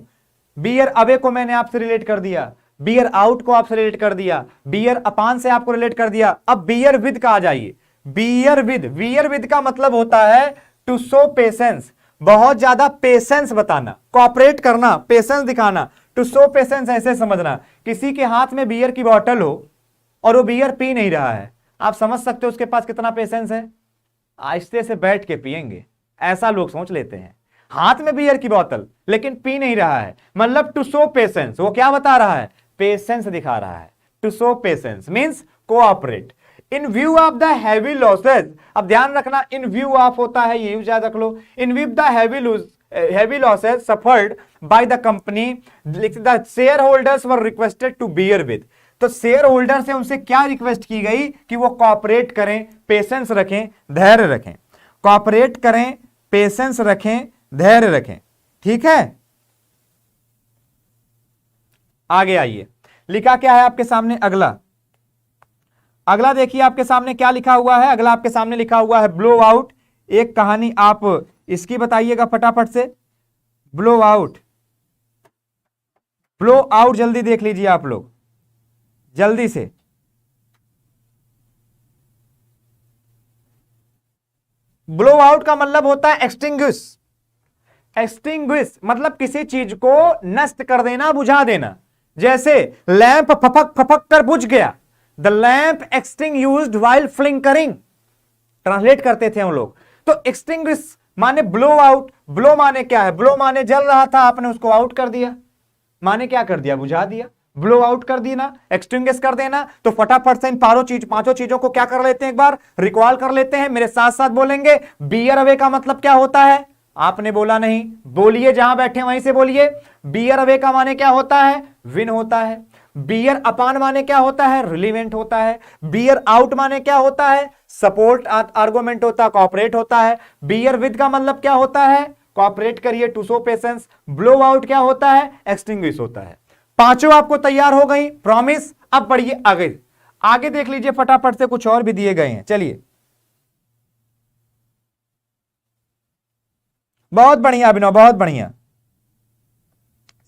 बियर अवे को मैंने आपसे रिलेट कर दिया, बियर आउट को आपसे रिलेट कर दिया, बियर अपान से आपको रिलेट कर दिया। अब बियर विद का आ जाइए। बियर विद, बियर विद का मतलब होता है टू शो पेशेंस, बहुत ज्यादा पेशेंस बताना, कोऑपरेट करना, पेशेंस दिखाना। टू शो पेशेंस ऐसे समझना, किसी के हाथ में बियर की बोतल हो और वो बियर पी नहीं रहा है, आप समझ सकते हो उसके पास कितना पेशेंस है। आहिस्ते से बैठ के पिएंगे, ऐसा लोग सोच लेते हैं। हाथ में बियर की बोतल लेकिन पी नहीं रहा है, मतलब टू शो पेशेंस। वो क्या बता रहा है? पेशेंस दिखा रहा है। To show patience means cooperate. In view of the heavy losses, अब ध्यान रखना इन व्यू ऑफ होता है, ये यूज याद रख लो। In view the heavy losses suffered by the company, the share holders were requested to bear with. तो शेयर होल्डर से उनसे क्या रिक्वेस्ट की गई कि वो कोऑपरेट करें, पेशेंस रखें, धैर्य रखें। कोऑपरेट करें, पेशेंस रखें, धैर्य रखें। ठीक है, आगे आइए। लिखा क्या है आपके सामने? अगला, अगला देखिए आपके सामने क्या लिखा हुआ है। अगला आपके सामने लिखा हुआ है ब्लो आउट। एक कहानी आप इसकी बताइएगा फटाफट से। ब्लो आउट, ब्लो आउट जल्दी देख लीजिए आप लोग, जल्दी से। ब्लो आउट का मतलब होता है एक्सटिंग्विश। एक्सटिंग्विश मतलब किसी चीज को नष्ट कर देना, बुझा देना। जैसे लैंप फपक फपक कर बुझ गया, the lamp extinguished while flickering. Translate करते थे हम लोग। तो एक्सटिंग्विश माने ब्लो आउट, ब्लो माने क्या है, ब्लो माने जल रहा था, आपने उसको आउट कर दिया, माने क्या कर दिया, बुझा दिया, ब्लो आउट कर दी ना, एक्सटिंग्विश कर देना। तो फटाफट से इन पांचों चीजों को क्या कर लेते हैं, एक बार रिकॉल कर लेते हैं, मेरे साथ साथ बोलेंगे। बियर अवे का मतलब क्या होता है, आपने बोला नहीं, बोलिए, जहां बैठे वहीं से बोलिए। बियर अवे का माने क्या होता है, विन होता है। बियर अपान माने क्या होता है, रिलीवेंट होता है। बियर आउट माने क्या होता है, सपोर्ट आर्गुमेंट होता है, कॉपरेट होता है। बियर विद का मतलब क्या होता है, कॉपरेट करिए, to show patience. Blow out क्या होता है, एक्सटिंग्विश होता है। पांचों आपको तैयार हो गई, प्रॉमिस। अब बढ़िए आगे, आगे देख लीजिए फटाफट से, कुछ और भी दिए गए हैं, चलिए। बहुत बढ़िया अभिनव, बहुत बढ़िया।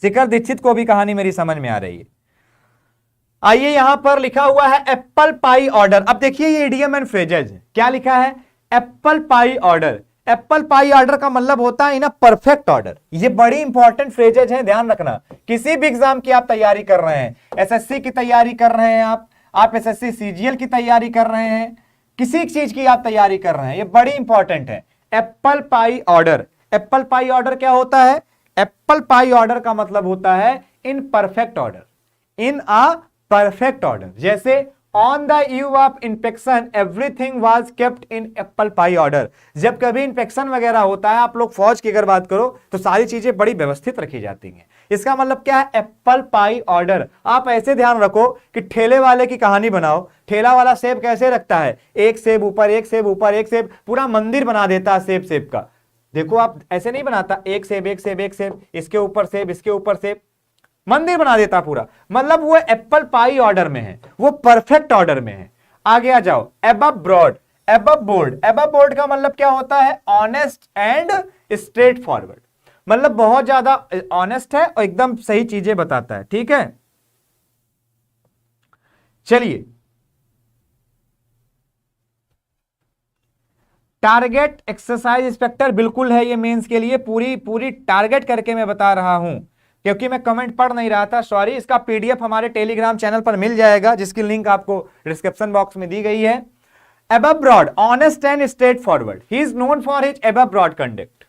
शिखर दीक्षित को भी कहानी मेरी समझ में आ रही है। आइए, यहां पर लिखा हुआ है एप्पल पाई ऑर्डर। अब देखिए ये इडियम एंड फ्रेजेज, क्या लिखा है, Apple pie order. Apple pie order का मतलब होता है इन परफेक्ट ऑर्डर। ये बड़ी इंपॉर्टेंट फ्रेजेज है, ध्यान रखना। किसी भी एग्जाम की आप तैयारी कर रहे हैं, एसएससी की तैयारी कर रहे हैं आप एसएससी सीजीएल की तैयारी कर रहे हैं, किसी चीज की आप तैयारी कर रहे हैं, ये बड़ी इंपॉर्टेंट है। Apple pie order, Apple pie order क्या होता है, एप्पल पाई ऑर्डर का मतलब होता है in perfect order, in a perfect order. जैसे on the eve of inspection everything was kept in apple pie order. जब कभी इंस्पेक्शन वगैरह होता है, आप लोग फौज की अगर बात करो तो सारी चीजें बड़ी व्यवस्थित रखी जाती हैं। इसका मतलब क्या है, एप्पल पाई ऑर्डर। आप ऐसे ध्यान रखो कि ठेले वाले की कहानी बनाओ। ठेला वाला सेब कैसे रखता है, एक सेब ऊपर, एक सेब ऊपर, एक सेब, पूरा मंदिर बना देता है सेब सेब का। देखो आप ऐसे नहीं बनाता, एक सेब एक सेब एक सेब, इसके ऊपर सेब, इसके ऊपर सेब, मंदिर बना देता पूरा। मतलब वो एप्पल पाई ऑर्डर में है, वो परफेक्ट ऑर्डर में है। आगे आ जाओ, above broad, above bold. Above bold का मतलब क्या होता है, ऑनेस्ट एंड स्ट्रेट फॉरवर्ड। मतलब बहुत ज्यादा ऑनेस्ट है और एकदम सही चीजें बताता है, ठीक है। चलिए, टारगेट एक्सरसाइज इंस्पेक्टर बिल्कुल है ये मेंस के लिए, पूरी पूरी टारगेट करके मैं बता रहा हूं, क्योंकि मैं कमेंट पढ़ नहीं रहा था, सॉरी। इसका पीडीएफ हमारे टेलीग्राम चैनल पर मिल जाएगा, जिसकी लिंक आपको डिस्क्रिप्शन बॉक्स में दी गई है। Above broad, honest and straightforward, he is known for his above broad conduct.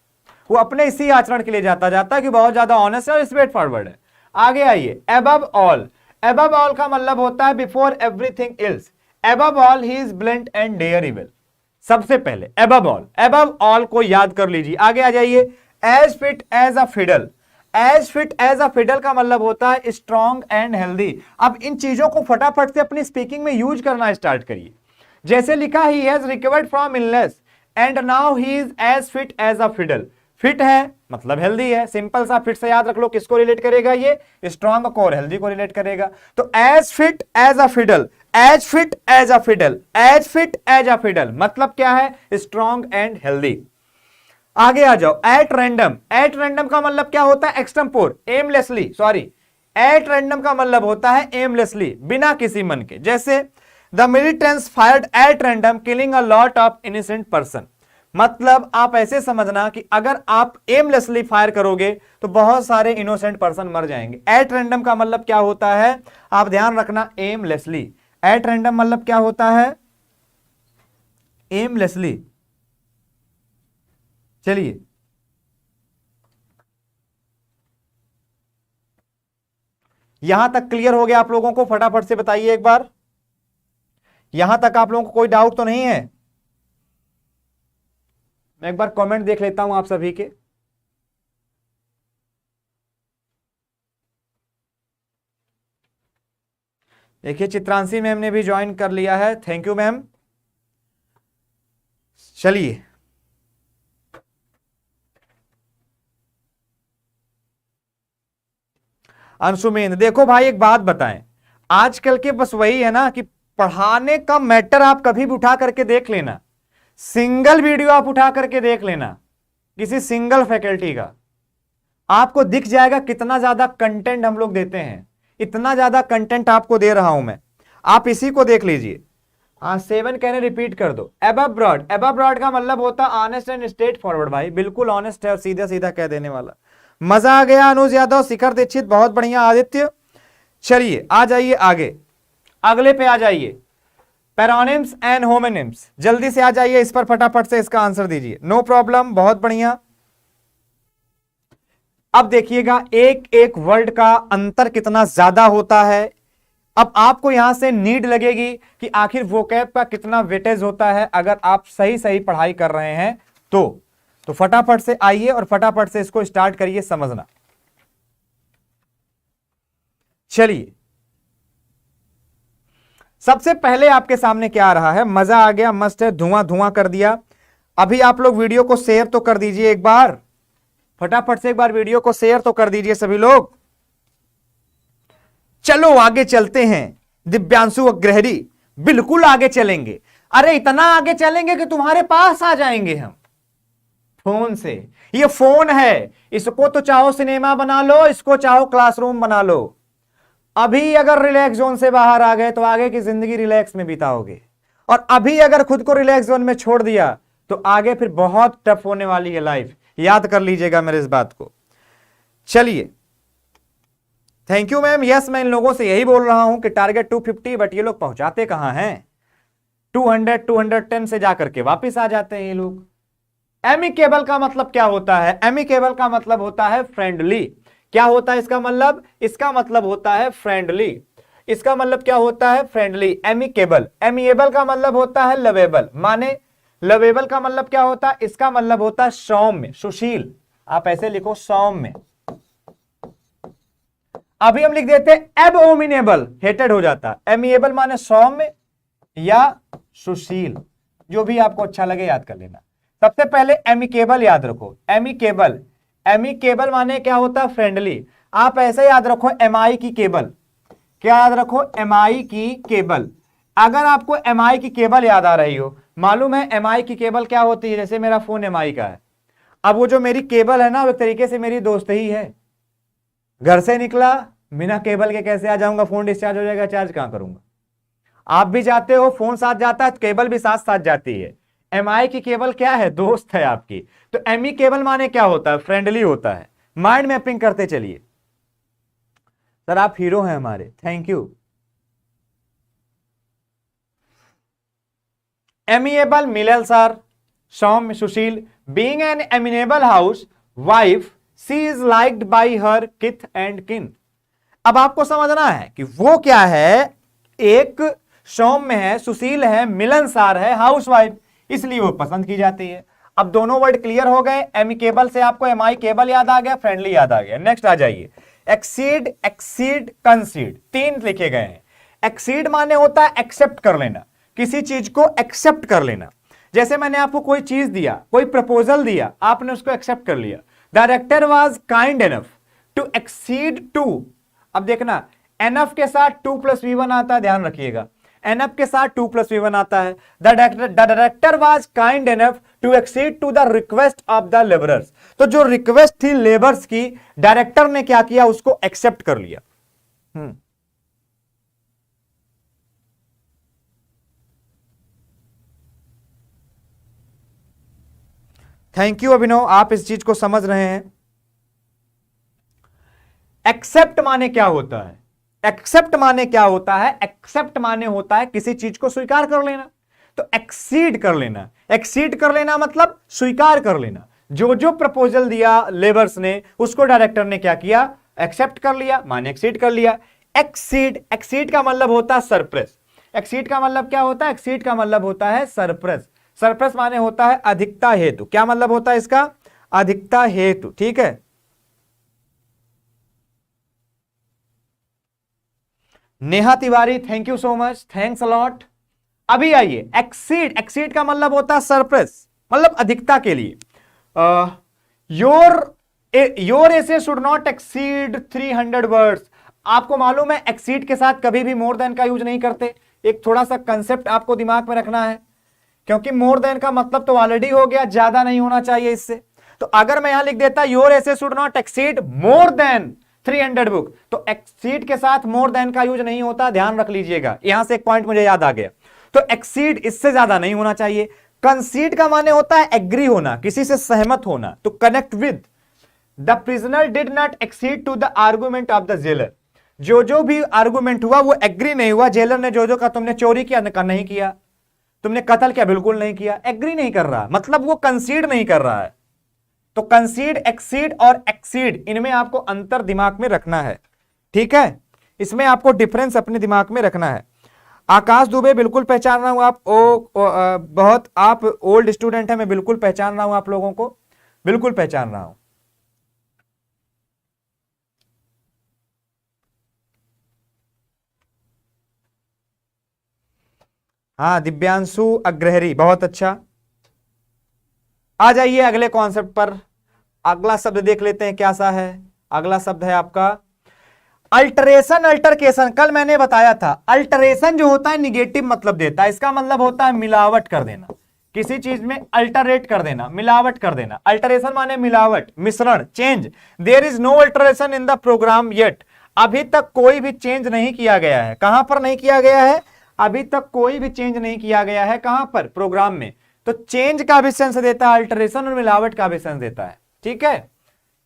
वो अपने इसी आचरण के लिए जाता है कि बहुत ज्यादा ऑनेस्ट है और स्ट्रेट फॉरवर्ड है। आगे आइए, अबव ऑल। अबव ऑल का मतलब होता है before everything else. Above all he is blunt and durable. सबसे पहले अबव ऑल, अबव ऑल को याद कर लीजिए। आगे आ जाइए, as fit as a fiddle. As fit as a fiddle का मतलब होता है स्ट्रॉन्ग एंड हेल्दी। अब इन चीजों को फटाफट से अपनी स्पीकिंग में यूज करना स्टार्ट करिए। जैसे लिखा, he has recovered from illness and now he is as fit as a fiddle. Fit है मतलब हेल्दी है, सिंपल सा। फिट से याद रख लो, किसको रिलेट करेगा, ये स्ट्रॉन्ग को और हेल्दी को रिलेट करेगा। तो as fit as a fiddle, as fit as a fiddle, as fit as a fiddle मतलब क्या है, स्ट्रॉन्ग एंड हेल्दी। आगे आ जाओ, एट रैंडम। एट रैंडम का मतलब क्या होता है, extempore, aimlessly, sorry. At random का मतलब होता है एमलेसली, बिना किसी मन के। जैसे the militants fired at random killing a lot of innocent person. मतलब आप ऐसे समझना कि अगर आप एमलेसली फायर करोगे तो बहुत सारे इनोसेंट पर्सन मर जाएंगे। एट रैंडम का मतलब क्या होता है, आप ध्यान रखना, एमलेसली। एट रैंडम मतलब क्या होता है, एमलेसली। चलिए, यहां तक क्लियर हो गया आप लोगों को, फटाफट से बताइए एक बार। यहां तक आप लोगों को कोई डाउट तो नहीं है? मैं एक बार कमेंट देख लेता हूं आप सभी के। देखिए, चित्रांशी मैम ने भी ज्वाइन कर लिया है, थैंक यू मैम। चलिए, अंशुमेंद्र, देखो भाई एक बात बताएं, आजकल के बस वही है ना कि पढ़ाने का मैटर आप कभी भी उठा करके देख लेना, सिंगल वीडियो आप उठा करके देख लेना किसी सिंगल फैकल्टी का, आपको दिख जाएगा कितना ज्यादा कंटेंट हम लोग देते हैं। इतना ज्यादा कंटेंट आपको दे रहा हूं मैं, आप इसी को देख लीजिए। 7 कहने रिपीट कर दो। अबव ब्रॉड, अबव ब्रॉड का मतलब होता है ऑनेस्ट एंड स्ट्रेट फॉरवर्ड। भाई बिल्कुल ऑनेस्ट है और सीधा सीधा कह देने वाला। मजा आ गया, अनुज यादव, शिखर दीक्षित, बहुत बढ़िया, आदित्य। चलिए आ जाइए आगे, अगले पे आ जाइए। पैरोनिम्स एंड होमोनिम्स, जल्दी से आ जाइए इस पर, फटाफट से इसका आंसर दीजिए। नो प्रॉब्लम, बहुत बढ़िया। अब देखिएगा एक एक वर्ड का अंतर कितना ज्यादा होता है। अब आपको यहां से नीड लगेगी कि आखिर वोकैब का कितना वेटेज होता है अगर आप सही सही पढ़ाई कर रहे हैं तो फटाफट से आइए और फटाफट से इसको स्टार्ट करिए समझना। चलिए, सबसे पहले आपके सामने क्या आ रहा है, मजा आ गया, मस्त है, धुआं धुआं कर दिया। अभी आप लोग वीडियो को शेयर तो कर दीजिए एक बार, फटाफट से एक बार वीडियो को शेयर तो कर दीजिए सभी लोग। चलो आगे चलते हैं। दिव्यांशु अग्रहरी, बिल्कुल आगे चलेंगे। अरे इतना आगे चलेंगे कि तुम्हारे पास आ जाएंगे हम फोन से। ये फोन है, इसको तो चाहो सिनेमा बना लो, इसको चाहो क्लासरूम बना लो। अभी अगर रिलैक्स जोन से बाहर आ गए तो आगे की जिंदगी रिलैक्स में बिताओगे, और अभी अगर खुद को रिलैक्स जोन में छोड़ दिया तो आगे फिर बहुत टफ होने वाली है लाइफ। याद कर लीजिएगा मेरे इस बात को। चलिए, थैंक यू मैम। यस, मैं इन लोगों से यही बोल रहा हूं कि टारगेट 250, बट ये लोग पहुंचाते कहां हैं? 200 210 से जाकर के वापिस आ जाते हैं ये लोग। एमिकेबल का मतलब क्या होता है? एमिकेबल का मतलब होता है फ्रेंडली। क्या होता है इसका मतलब? इसका मतलब होता है फ्रेंडली। इसका मतलब क्या होता है? फ्रेंडली। एमिकेबल, एमिएबल का मतलब होता है लवेबल। माने लवेबल का मतलब क्या होता है? इसका मतलब होता है सौम्य, सुशील। आप ऐसे लिखो, सौम्य। अभी हम लिख देते हैं एबोमिनेबल, हेटेड हो जाता। एमिएबल माने सौम्य या सुशील, जो भी आपको अच्छा लगे याद कर लेना। सबसे पहले एमिकेबल याद रखो। एमिकेबल, एमिकेबल माने क्या होता है? फ्रेंडली। आप ऐसे याद रखो, एमआई की केबल। क्या याद रखो? एमआई की केबल। अगर आपको एमआई की केबल याद आ रही हो, मालूम है एमआई की केबल क्या होती है? जैसे मेरा फोन एमआई का है, अब वो जो मेरी केबल है ना, वो एक तरीके से मेरी दोस्त ही है। घर से निकला, बिना केबल के कैसे आ जाऊंगा? फोन डिस्चार्ज हो जाएगा, चार्ज कहां करूंगा? आप भी जाते हो, फोन साथ जाता है, केबल भी साथ साथ जाती है। एमआई की केबल क्या है? दोस्त है आपकी। तो एमई केबल माने क्या होता है? फ्रेंडली होता है। माइंड मैपिंग करते चलिए। सर आप हीरो हैं हमारे, थैंक यू। एमिएबल, मिलनसार, सौम्य, सुशील। Being an amiable house wife, she is liked by her kith and किन। अब आपको समझना है कि वो क्या है, एक सौम्य है, सुशील है, मिलनसार है, हाउसवाइफ, इसलिए वो पसंद की जाती है। अब दोनों वर्ड क्लियर हो गए। एमिकेबल से आपको एमआई केबल याद आ गया, फ्रेंडली याद आ गया। नेक्स्ट आ जाइए, एक्सीड, एक्सीड, कंसीड, तीन लिखे गए हैं। एक्सीड माने होता है एक्सेप्ट कर लेना, किसी चीज को एक्सेप्ट कर लेना। जैसे मैंने आपको कोई चीज दिया, कोई प्रपोजल दिया, आपने उसको एक्सेप्ट कर लिया। The director was kind enough to accede to. अब देखना, एनफ के साथ 2+V1 आता है, ध्यान रखिएगा। एनफ के साथ 2+V1 आता है। The director was kind enough to accede to the request of the labourers. तो जो रिक्वेस्ट थी लेबर्स की, डायरेक्टर ने क्या किया? उसको एक्सेप्ट कर लिया। थैंक यू अभिनव, आप इस चीज को समझ रहे हैं। एक्सेप्ट माने क्या होता है? एक्सेप्ट माने क्या होता है? एक्सेप्ट माने होता है किसी चीज को स्वीकार कर लेना। तो एक्सीड कर लेना, एक्सीड कर लेना मतलब स्वीकार कर लेना। जो जो प्रपोजल दिया लेबर्स ने, उसको डायरेक्टर ने क्या किया? एक्सेप्ट कर लिया, माने एक्सीड कर लिया। एक्सीड, एक्सीड का मतलब होता है सरप्रेस। एक्सीड का मतलब क्या होता है? एक्सीड का मतलब होता है सरप्रेस। सरप्रेस माने होता है अधिकता हेतु। क्या मतलब होता है इसका? अधिकता हेतु, ठीक है। Neha Tiwari, thank you so much, thanks a lot. अभी आइए, एक्सीड, एक्सीड का मतलब होता है सरप्रेस, मतलब अधिकता के लिए। Your essay should not exceed 300 words. आपको मालूम है एक्सीड के साथ कभी भी मोर देन का यूज नहीं करते। एक थोड़ा सा कंसेप्ट आपको दिमाग में रखना है, क्योंकि मोर देन का मतलब तो ऑलरेडी हो गया, ज्यादा नहीं होना चाहिए इससे। तो अगर मैं यहां लिख देता your essay should not exceed more than 300 book, तो एक्सीड के साथ मोर देन का यूज नहीं होता, ध्यान रख लीजिएगा। यहां से एक पॉइंट मुझे याद आ गया। तो एक्सीड इससे ज्यादा नहीं होना चाहिए। कंसीड का माने होता है एग्री होना, किसी से सहमत होना। तो connect with the prisoner did not accede to the argument of the jailer. जो भी आर्गुमेंट हुआ वो एग्री नहीं हुआ। जेलर ने जो कहा तुमने चोरी किया, नहीं किया, तुमने कत्ल किया, बिल्कुल नहीं किया, एग्री नहीं कर रहा, मतलब वो कंसीड नहीं कर रहा है। तो कंसीड, एक्सीड और एक्सीड, इनमें आपको अंतर दिमाग में रखना है, ठीक है, इसमें आपको डिफरेंस अपने दिमाग में रखना है। आकाश दुबे बिल्कुल पहचान रहा हूं आप, बहुत आप ओल्ड स्टूडेंट है, मैं बिल्कुल पहचान रहा हूं आप लोगों को, बिल्कुल पहचान रहा हूं। हाँ दिव्यांशु अग्रहरी, बहुत अच्छा। आ जाइए अगले कॉन्सेप्ट पर। अगला शब्द देख लेते हैं क्या सा है। अगला शब्द है आपका अल्टरेशन, अल्टरकेशन। कल मैंने बताया था अल्टरेशन जो होता है निगेटिव मतलब देता है, इसका मतलब होता है मिलावट कर देना, किसी चीज में अल्टरेट कर देना, मिलावट कर देना। अल्टरेशन माने मिलावट, मिश्रण, change. There is no alteration in the programme yet. अभी तक कोई भी चेंज नहीं किया गया है। कहां पर नहीं किया गया है? अभी तक कोई भी चेंज नहीं किया गया है। कहां पर? प्रोग्राम में। तो चेंज का भी सेंस देता है अल्टरेशन, और मिलावट का भी सेंस देता है, ठीक है,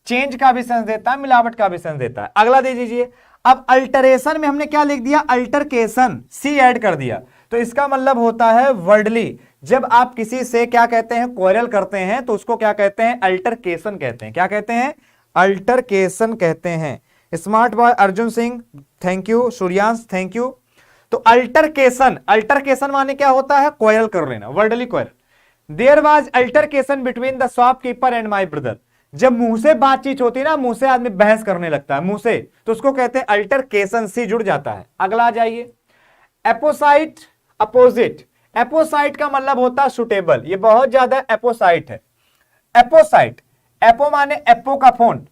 चेंज का भी सेंस देता है, मिलावट का भी सेंस देता है। अगला दे दीजिए। अब अल्टरेशन में हमने क्या लिख दिया? अल्टरकेशन, सी ऐड कर दिया, तो इसका मतलब होता है वर्डली। जब आप किसी से क्या कहते हैं, क्वेरल करते हैं, तो उसको क्या कहते हैं? अल्टरकेशन कहते हैं। क्या कहते हैं? अल्टरकेशन कहते हैं। Smart boy Arjun Singh, thank you. Suryansh, thank you. तो अल्टरकेशन, अल्टरकेशन माने क्या होता है? क्वेरल कर लेना, wordly quarrel. There was altercation between the shopkeeper and my brother. जब मुंह से बातचीत होती है ना, मुंह से आदमी बहस करने लगता है, मुंह से, तो उसको कहते हैं अल्टरकेशन, से जुड़ जाता है। अगला आ जाइए। एपोसाइट, अपोजिट। एपोसाइट का मतलब होता है सुटेबल। ये बहुत ज्यादा एपोसाइट है। एपोसाइट, एपो माने एप्पो का फोन।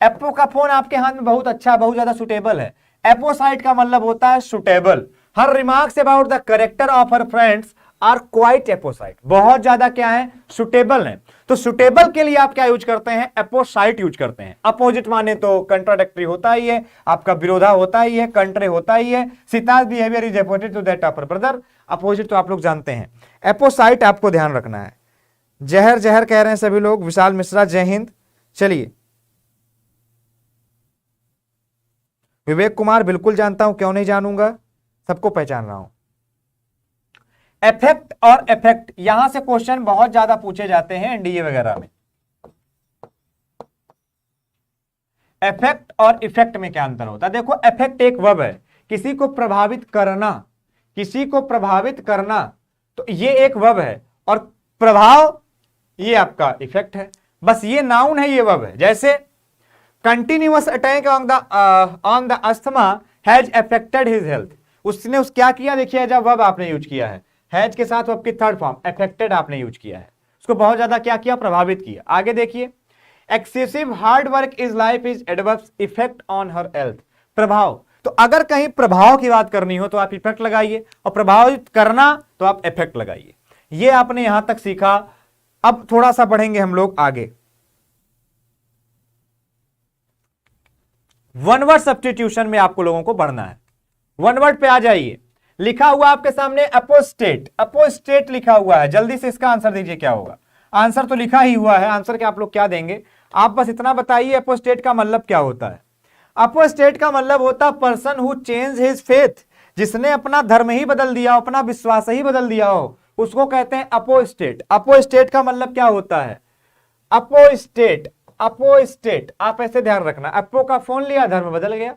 एप्पो का फोन आपके हाथ में बहुत अच्छा, बहुत ज्यादा सुटेबल है। एपोसाइट का मतलब होता है suitable. Her remarks about the character of her friends are quite apposite. बहुत ज्यादा क्या है? सुटेबल है। तो सुटेबल के लिए आप क्या यूज करते हैं? एपोसाइट यूज करते हैं। अपोजिट माने तो कंट्राडिक्टरी होता ही है, आपका विरोधा होता ही है, कंट्रे होता ही है। Sita's behaviour is opposite to that of her brother. Opposite तो आप लोग जानते हैं। एपोसाइट आपको ध्यान रखना है। जहर जहर कह रहे हैं सभी लोग। विशाल मिश्रा, जय हिंद। चलिए, विवेक कुमार, बिल्कुल जानता हूं, क्यों नहीं जानूंगा, सबको पहचान रहा हूं। इफेक्ट और इफेक्ट, यहां से क्वेश्चन बहुत ज्यादा पूछे जाते हैं एनडीए वगैरह में। इफेक्ट और इफेक्ट में क्या अंतर होता है? देखो, इफेक्ट एक वर्ब है, किसी को प्रभावित करना, किसी को प्रभावित करना, तो ये एक वर्ब है, और प्रभाव ये आपका इफेक्ट है। बस ये नाउन है, ये वर्ब है। जैसे continuous attack on the asthma has affected his health. उसने क्या किया? देखिए, जब वर्ब आपने यूज किया है, हैज के साथ वर्ब की थर्ड फॉर्म अफेक्टेड आपने यूज किया है, उसको बहुत ज्यादा क्या किया? प्रभावित किया। आगे देखिए, excessive hard work is life is adverse effect on her health. प्रभाव, तो अगर कहीं प्रभाव की बात करनी हो तो आप इफेक्ट लगाइए, और प्रभावित करना तो आप इफेक्ट लगाइए। ये आपने यहां तक सीखा। अब थोड़ा सा बढ़ेंगे हम लोग आगे। वन वर्ड सब्स्टिट्यूशन में आपको लोगों को बढ़ना है। वन वर्ड पे आ जाइए। लिखा हुआ आपके सामने अपोस्टेट, अपोस्टेट लिखा हुआ है। जल्दी से इसका आंसर दीजिए, क्या होगा? आंसर तो लिखा ही हुआ है, आंसर क्या आप लोग क्या देंगे? आप बस इतना बताइए अपोस्टेट का मतलब क्या होता है। अपोस्टेट का मतलब होता है person who change his faith. जिसने अपना धर्म ही बदल दिया हो, अपना विश्वास ही बदल दिया हो, उसको कहते हैं अपोस्टेट। अपोस्टेट का मतलब क्या होता है? अपोस्टेट, अपोस्टेट, आप ऐसे ध्यान रखना, अप्पो का फोन लिया, धर्म बदल गया।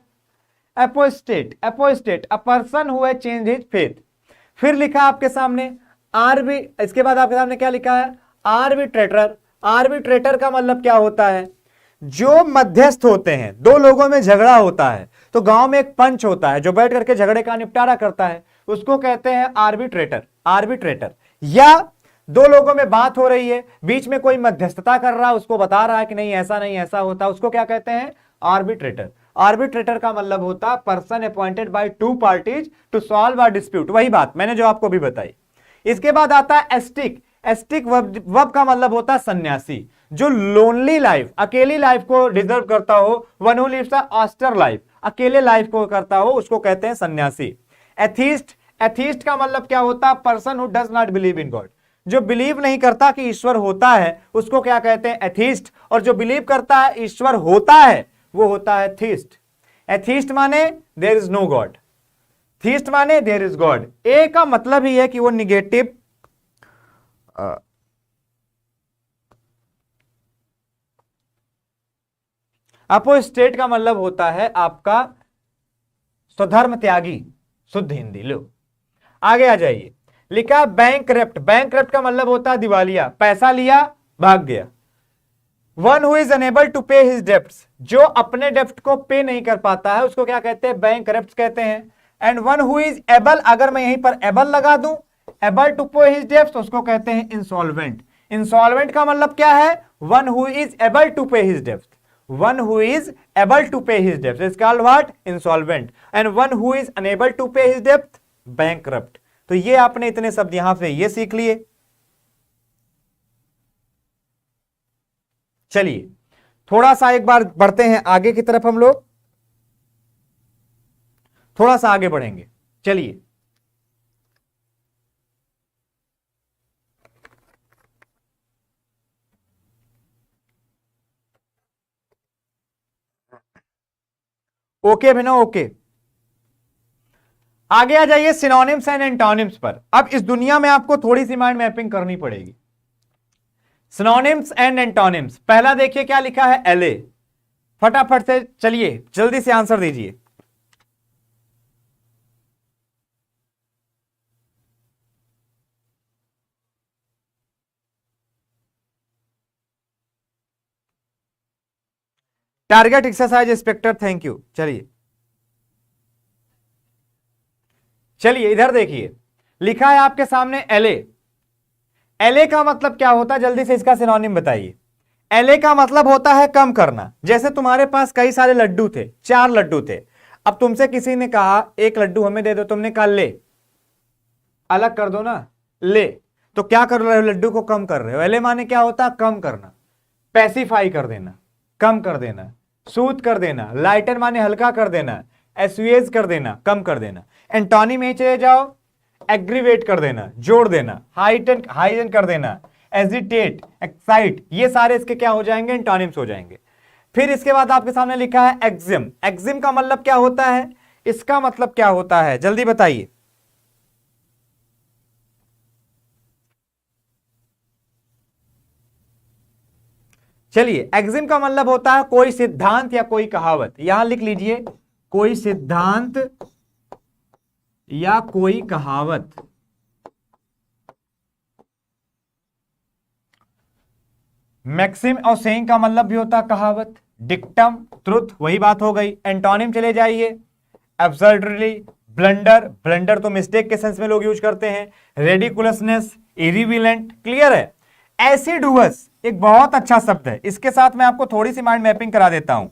Apostate, apostate, a person who has changed his faith. फिर लिखा आपके सामने आर्बी, इसके बाद आपके सामने क्या लिखा है? आर्बिट्रेटर। आर्बिट्रेटर का मतलब क्या होता है? जो मध्यस्थ होते हैं, दो लोगों में झगड़ा होता है, तो गांव में एक पंच होता है जो बैठ करके झगड़े का निपटारा करता है, उसको कहते हैं आर्बिट्रेटर। आर्बिट्रेटर, या दो लोगों में बात हो रही है, बीच में कोई मध्यस्थता कर रहा है, उसको बता रहा है कि नहीं ऐसा नहीं ऐसा होता, उसको क्या कहते हैं? आर्बिट्रेटर। आर्बिट्रेटर का मतलब होता है person appointed by two parties to solve a dispute. वही बात मैंने जो आपको भी बताई। इसके बाद आता है एस्टिक। एस्टिक वर्ब का मतलब होता है सन्यासी, जो लोनली लाइफ, अकेली लाइफ को डिजर्व करता हो। One who lives a austere life, अकेले लाइफ को करता हो, उसको कहते हैं सन्यासी। एथीस्ट, एथीस्ट का मतलब क्या होता है? Person who does not believe in God. जो बिलीव नहीं करता कि ईश्वर होता है, उसको क्या कहते हैं? एथीस्ट। और जो बिलीव करता है ईश्वर होता है, वो होता है थीस्ट। एथीस्ट माने there is no God, theist माने देयर इज गॉड। ए का मतलब ही है कि वो निगेटिव अपोस्टेट का मतलब होता है आपका स्वधर्म त्यागी, शुद्ध हिंदी। लो आगे आ जाइए, लिखा बैंकरप्ट। बैंकरप्ट का मतलब होता है दिवालिया, पैसा लिया भाग गया। One who is unable to pay his debts, जो अपने डेप्ट को पे नहीं कर पाता है उसको क्या कहते हैं, बैंकरप्ट कहते हैं। And one who is able, अगर मैं यहीं पर एबल लगा दूं, able to pay his debts, उसको कहते हैं इंसॉल्वेंट। इंसॉल्वेंट का मतलब क्या है, one who is able to pay his डेप्ट। One who is able to pay his debts is called what? Insolvent. And one who is unable to pay his debt, bankrupt. तो ये आपने इतने शब्द यहां पे ये सीख लिए। चलिए थोड़ा सा एक बार बढ़ते हैं आगे की तरफ, हम लोग थोड़ा सा आगे बढ़ेंगे। चलिए ओके बिना ओके, आगे आ जाइए सिनोनिम्स एंड एंटोनिम्स पर। अब इस दुनिया में आपको थोड़ी सी माइंड मैपिंग करनी पड़ेगी। सिनोनिम्स एंड एंटोनिम्स, पहला देखिए क्या लिखा है, एले। फटाफट से चलिए जल्दी से आंसर दीजिए। Target exercise inspector, thank you. चलिए चलिए इधर देखिए, लिखा है आपके सामने एले। एले का मतलब क्या होता है, जल्दी से इसका सिनोनिम बताइए। एले का मतलब होता है कम करना। जैसे तुम्हारे पास कई सारे लड्डू थे, 4 लड्डू थे, अब तुमसे किसी ने कहा एक लड्डू हमें दे दो, तुमने कहा ले, अलग कर दो ना, ले, तो क्या कर रहे हो, लड्डू को कम कर रहे हो। एले माने क्या होता है, कम करना, पैसिफाई कर देना, कम कर देना, सूद कर देना। लाइटर माने हल्का कर देना, एसुएज कर देना, कम कर देना। एंटोनी में चले जाओ, एग्रीवेट कर देना, जोड़ देना, हाइटन कर देना, एजिटेट, एक्साइट, ये सारे इसके क्या हो जाएंगे, एंटोनिम्स हो जाएंगे। फिर इसके बाद आपके सामने लिखा है एक्जिम। एक्जिम का मतलब क्या होता है, इसका मतलब क्या होता है, जल्दी बताइए। चलिए एक्जिम का मतलब होता है कोई सिद्धांत या कोई कहावत। यहां लिख लीजिए, कोई सिद्धांत या कोई कहावत। मैक्सिम और सेइंग का मतलब भी होता है कहावत। डिक्टम, ट्रुथ, वही बात हो गई। एंटोनिम चले जाइए, एब्सर्डली, ब्लंडर, ब्लंडर तो मिस्टेक के सेंस में लोग यूज करते हैं। रेडिकुलसनेस, इरिविलेंट, क्लियर है। एसिडुअस एक बहुत अच्छा शब्द है, इसके साथ मैं आपको थोड़ी सी माइंड मैपिंग करा देता हूं।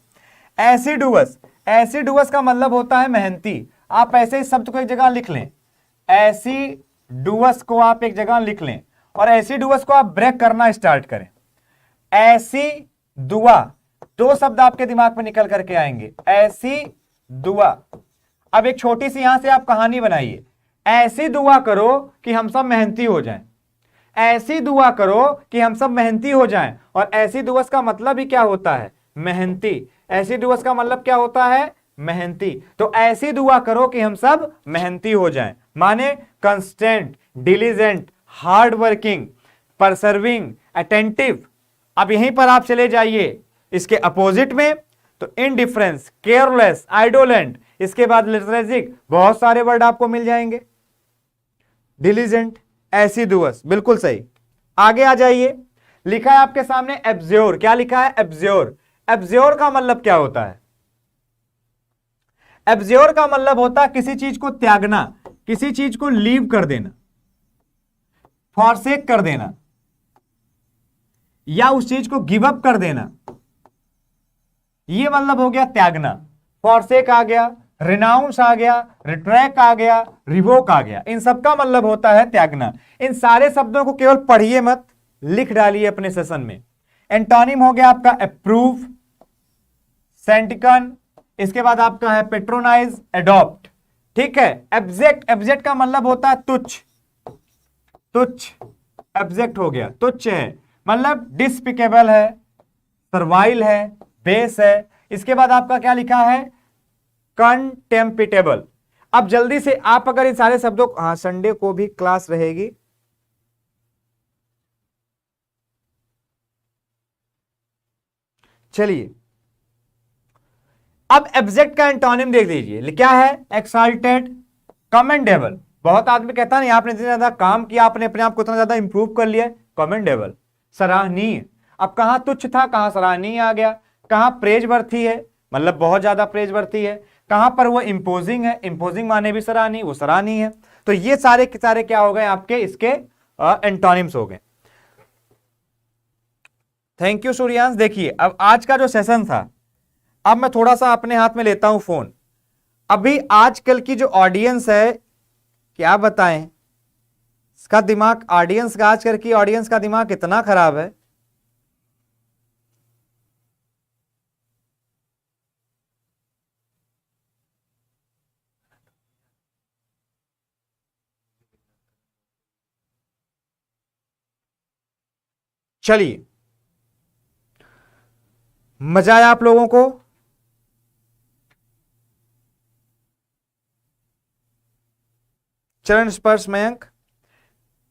एसिडुअस, एसिडुअस का मतलब होता है मेहनती। आप ऐसे ही शब्द को एक जगह लिख लें, एसिडुअस को आप एक जगह लिख लें और एसिडुअस को आप ब्रेक करना स्टार्ट करें। ऐसी दुआ, 2 शब्द आपके दिमाग में निकल करके आएंगे, ऐसी दुआ। अब एक छोटी सी यहां से आप कहानी बनाइए, ऐसी दुआ करो कि हम सब मेहनती हो जाएं, ऐसी दुआ करो कि हम सब मेहनती हो जाएं। और ऐसी दुवस का मतलब ही क्या होता है, मेहनती। ऐसी दुवस का मतलब क्या होता है, मेहनती। तो ऐसी दुआ करो कि हम सब मेहनती हो जाएं, माने constant, diligent, hard working, persevering, attentive. अब यहीं पर आप चले जाइए इसके अपोजिट में, तो इनडिफरेंस, केयरलेस, आइडोलेंट, इसके बाद लेथरेजिक, बहुत सारे वर्ड आपको मिल जाएंगे। डिलीजेंट, ऐसी दुवस, बिल्कुल सही। आगे आ जाइए, लिखा है आपके सामने एब्ज्योर। क्या लिखा है, एब्ज्योर। एब्ज्योर का मतलब क्या होता है, एब्ज्योर का मतलब होता है किसी चीज को त्यागना, किसी चीज को लीव कर देना, फॉरसेक कर देना, या उस चीज को गिव अप कर देना, ये मतलब हो गया त्यागना। फॉरसेक आ गया, रिनाउंस आ गया, रिट्रैक्ट आ गया, रिवोक आ गया, इन सब का मतलब होता है त्यागना। इन सारे शब्दों को केवल पढ़िए मत, लिख डालिए अपने सेशन में। एंटोनिम हो गया आपका अप्रूव, सेंटिकन, इसके बाद आपका है पेट्रोनाइज, एडॉप्ट, ठीक है। एब्जेक्ट, एब्जेक्ट का मतलब होता है तुच्छ, तुच्छ, एब्जेक्ट हो गया, तुच्छ है, मतलब डिस्पिकेबल है, सर्वाइल है, बेस है। इसके बाद आपका क्या लिखा है, कंटेम्पिटेबल। अब जल्दी से आप अगर इन सारे शब्दों, हाँ संडे को भी क्लास रहेगी, चलिए अब एब्जेक्ट का एंटोनिम देख लीजिए, क्या है? Exalted, commendable. बहुत आदमी कहता नहीं आपने इतना ज्यादा काम किया, आपने अपने आप को इतना ज्यादा इंप्रूव कर लिया, कमेंडेबल, सराहनीय। अब कहां तुच्छ था, कहां सराहनीय आ गया, कहां प्रेजवर्थी है, मतलब बहुत ज्यादा प्रेजवर्थी है, कहां पर वो इंपोजिंग है, इंपोजिंग माने भी सराहनीय, वो सराहनीय है। तो ये सारे के सारे क्या हो गए आपके, इसके एंटोनिम्स हो गए। Thank you Suryansh. देखिए अब आज का जो सेशन था, अब मैं थोड़ा सा अपने हाथ में लेता हूं फोन। अभी आजकल की जो ऑडियंस है, क्या बताएं, इसका दिमाग, ऑडियंस का, आजकल की ऑडियंस का दिमाग इतना खराब है। चलिए, मजा आया आप लोगों को? चरण स्पर्श मयंक।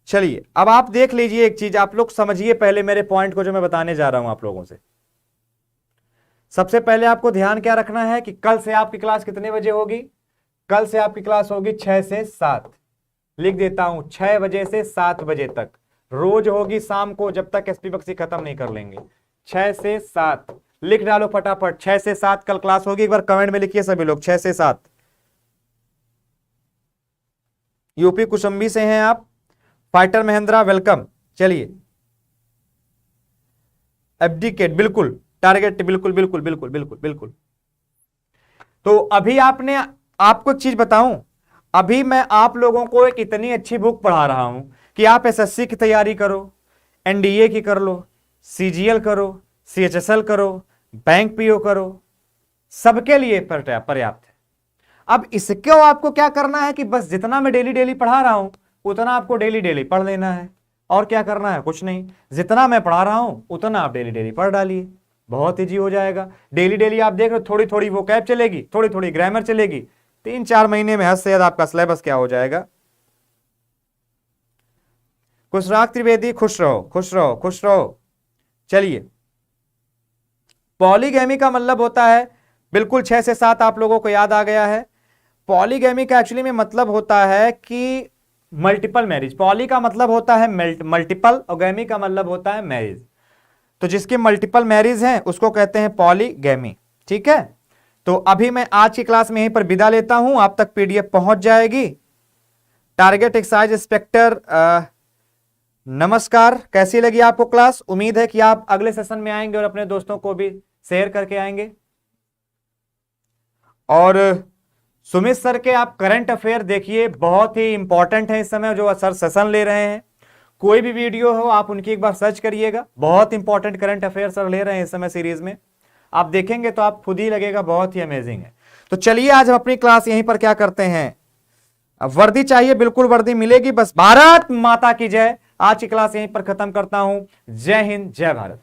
चलिए अब आप देख लीजिए एक चीज, आप लोग समझिए पहले मेरे पॉइंट को जो मैं बताने जा रहा हूं आप लोगों से। सबसे पहले आपको ध्यान क्या रखना है कि कल से आपकी क्लास कितने बजे होगी? कल से आपकी क्लास होगी 6 से 7। लिख देता हूं 6 बजे से 7 बजे तक रोज होगी, शाम को, जब तक एसपी बक्सी खत्म नहीं कर लेंगे। 6 से 7 लिख डालो फटाफट, 6 से 7 कल क्लास होगी। एक बार कमेंट में लिखिए सभी लोग, 6 से 7। यूपी कुसुम्बी से हैं आप, फाइटर महेंद्रा, वेलकम। चलिए, एब्डिकेट, बिल्कुल, टारगेट, बिल्कुल बिल्कुल बिल्कुल बिल्कुल बिल्कुल। तो अभी आपको एक चीज बताऊं, अभी मैं आप लोगों को एक इतनी अच्छी बुक पढ़ा रहा हूं कि आप एसएससी की तैयारी करो, एनडीए की कर लो, सीजीएल करो, सीएचएसएल करो, बैंक पीओ करो, सबके लिए पर्याप्त है। अब इसको आपको क्या करना है कि बस जितना मैं डेली डेली पढ़ा रहा हूं उतना आपको डेली डेली पढ़ लेना है, और क्या करना है, कुछ नहीं। जितना मैं पढ़ा रहा हूं उतना आप डेली डेली पढ़ डालिए, बहुत ईजी हो जाएगा। डेली डेली आप देख रहे हो, थोड़ी थोड़ी वोकैब चलेगी, थोड़ी थोड़ी ग्रामर चलेगी, 3-4 महीने में हद से ज्यादा आपका सिलेबस क्या हो जाएगा। खुशराग त्रिवेदी, खुश रहो खुश रहो खुश रहो। चलिए, पॉलीगैमी का मतलब होता है, बिल्कुल 6 से 7 आप लोगों को याद आ गया है। पॉलीगैमी का एक्चुअली में मतलब होता है कि मल्टीपल मैरिज। पॉली का मतलब होता है मल्टीपल, और गैमी का मतलब होता है मैरिज। तो जिसके मल्टीपल मैरिज हैं उसको कहते हैं पॉलीगैमी, ठीक है। तो अभी मैं आज की क्लास में यहीं पर विदा लेता हूं, आप तक पीडीएफ पहुंच जाएगी। टारगेट एक्साइज इंस्पेक्टर, नमस्कार। कैसी लगी आपको क्लास? उम्मीद है कि आप अगले सेशन में आएंगे और अपने दोस्तों को भी शेयर करके आएंगे। और सुमित सर के आप करंट अफेयर देखिए, बहुत ही इंपॉर्टेंट है इस समय जो सर सेशन ले रहे हैं। कोई भी वीडियो हो आप उनकी एक बार सर्च करिएगा, बहुत इंपॉर्टेंट करंट अफेयर सर ले रहे हैं इस समय सीरीज में। आप देखेंगे तो आप खुद ही लगेगा बहुत ही अमेजिंग है। तो चलिए आज हम अपनी क्लास यहीं पर क्या करते हैं, अब वर्दी चाहिए, बिल्कुल वर्दी मिलेगी, बस भारत माता की जय। आज की क्लास यहीं पर खत्म करता हूं। जय हिंद, जय भारत।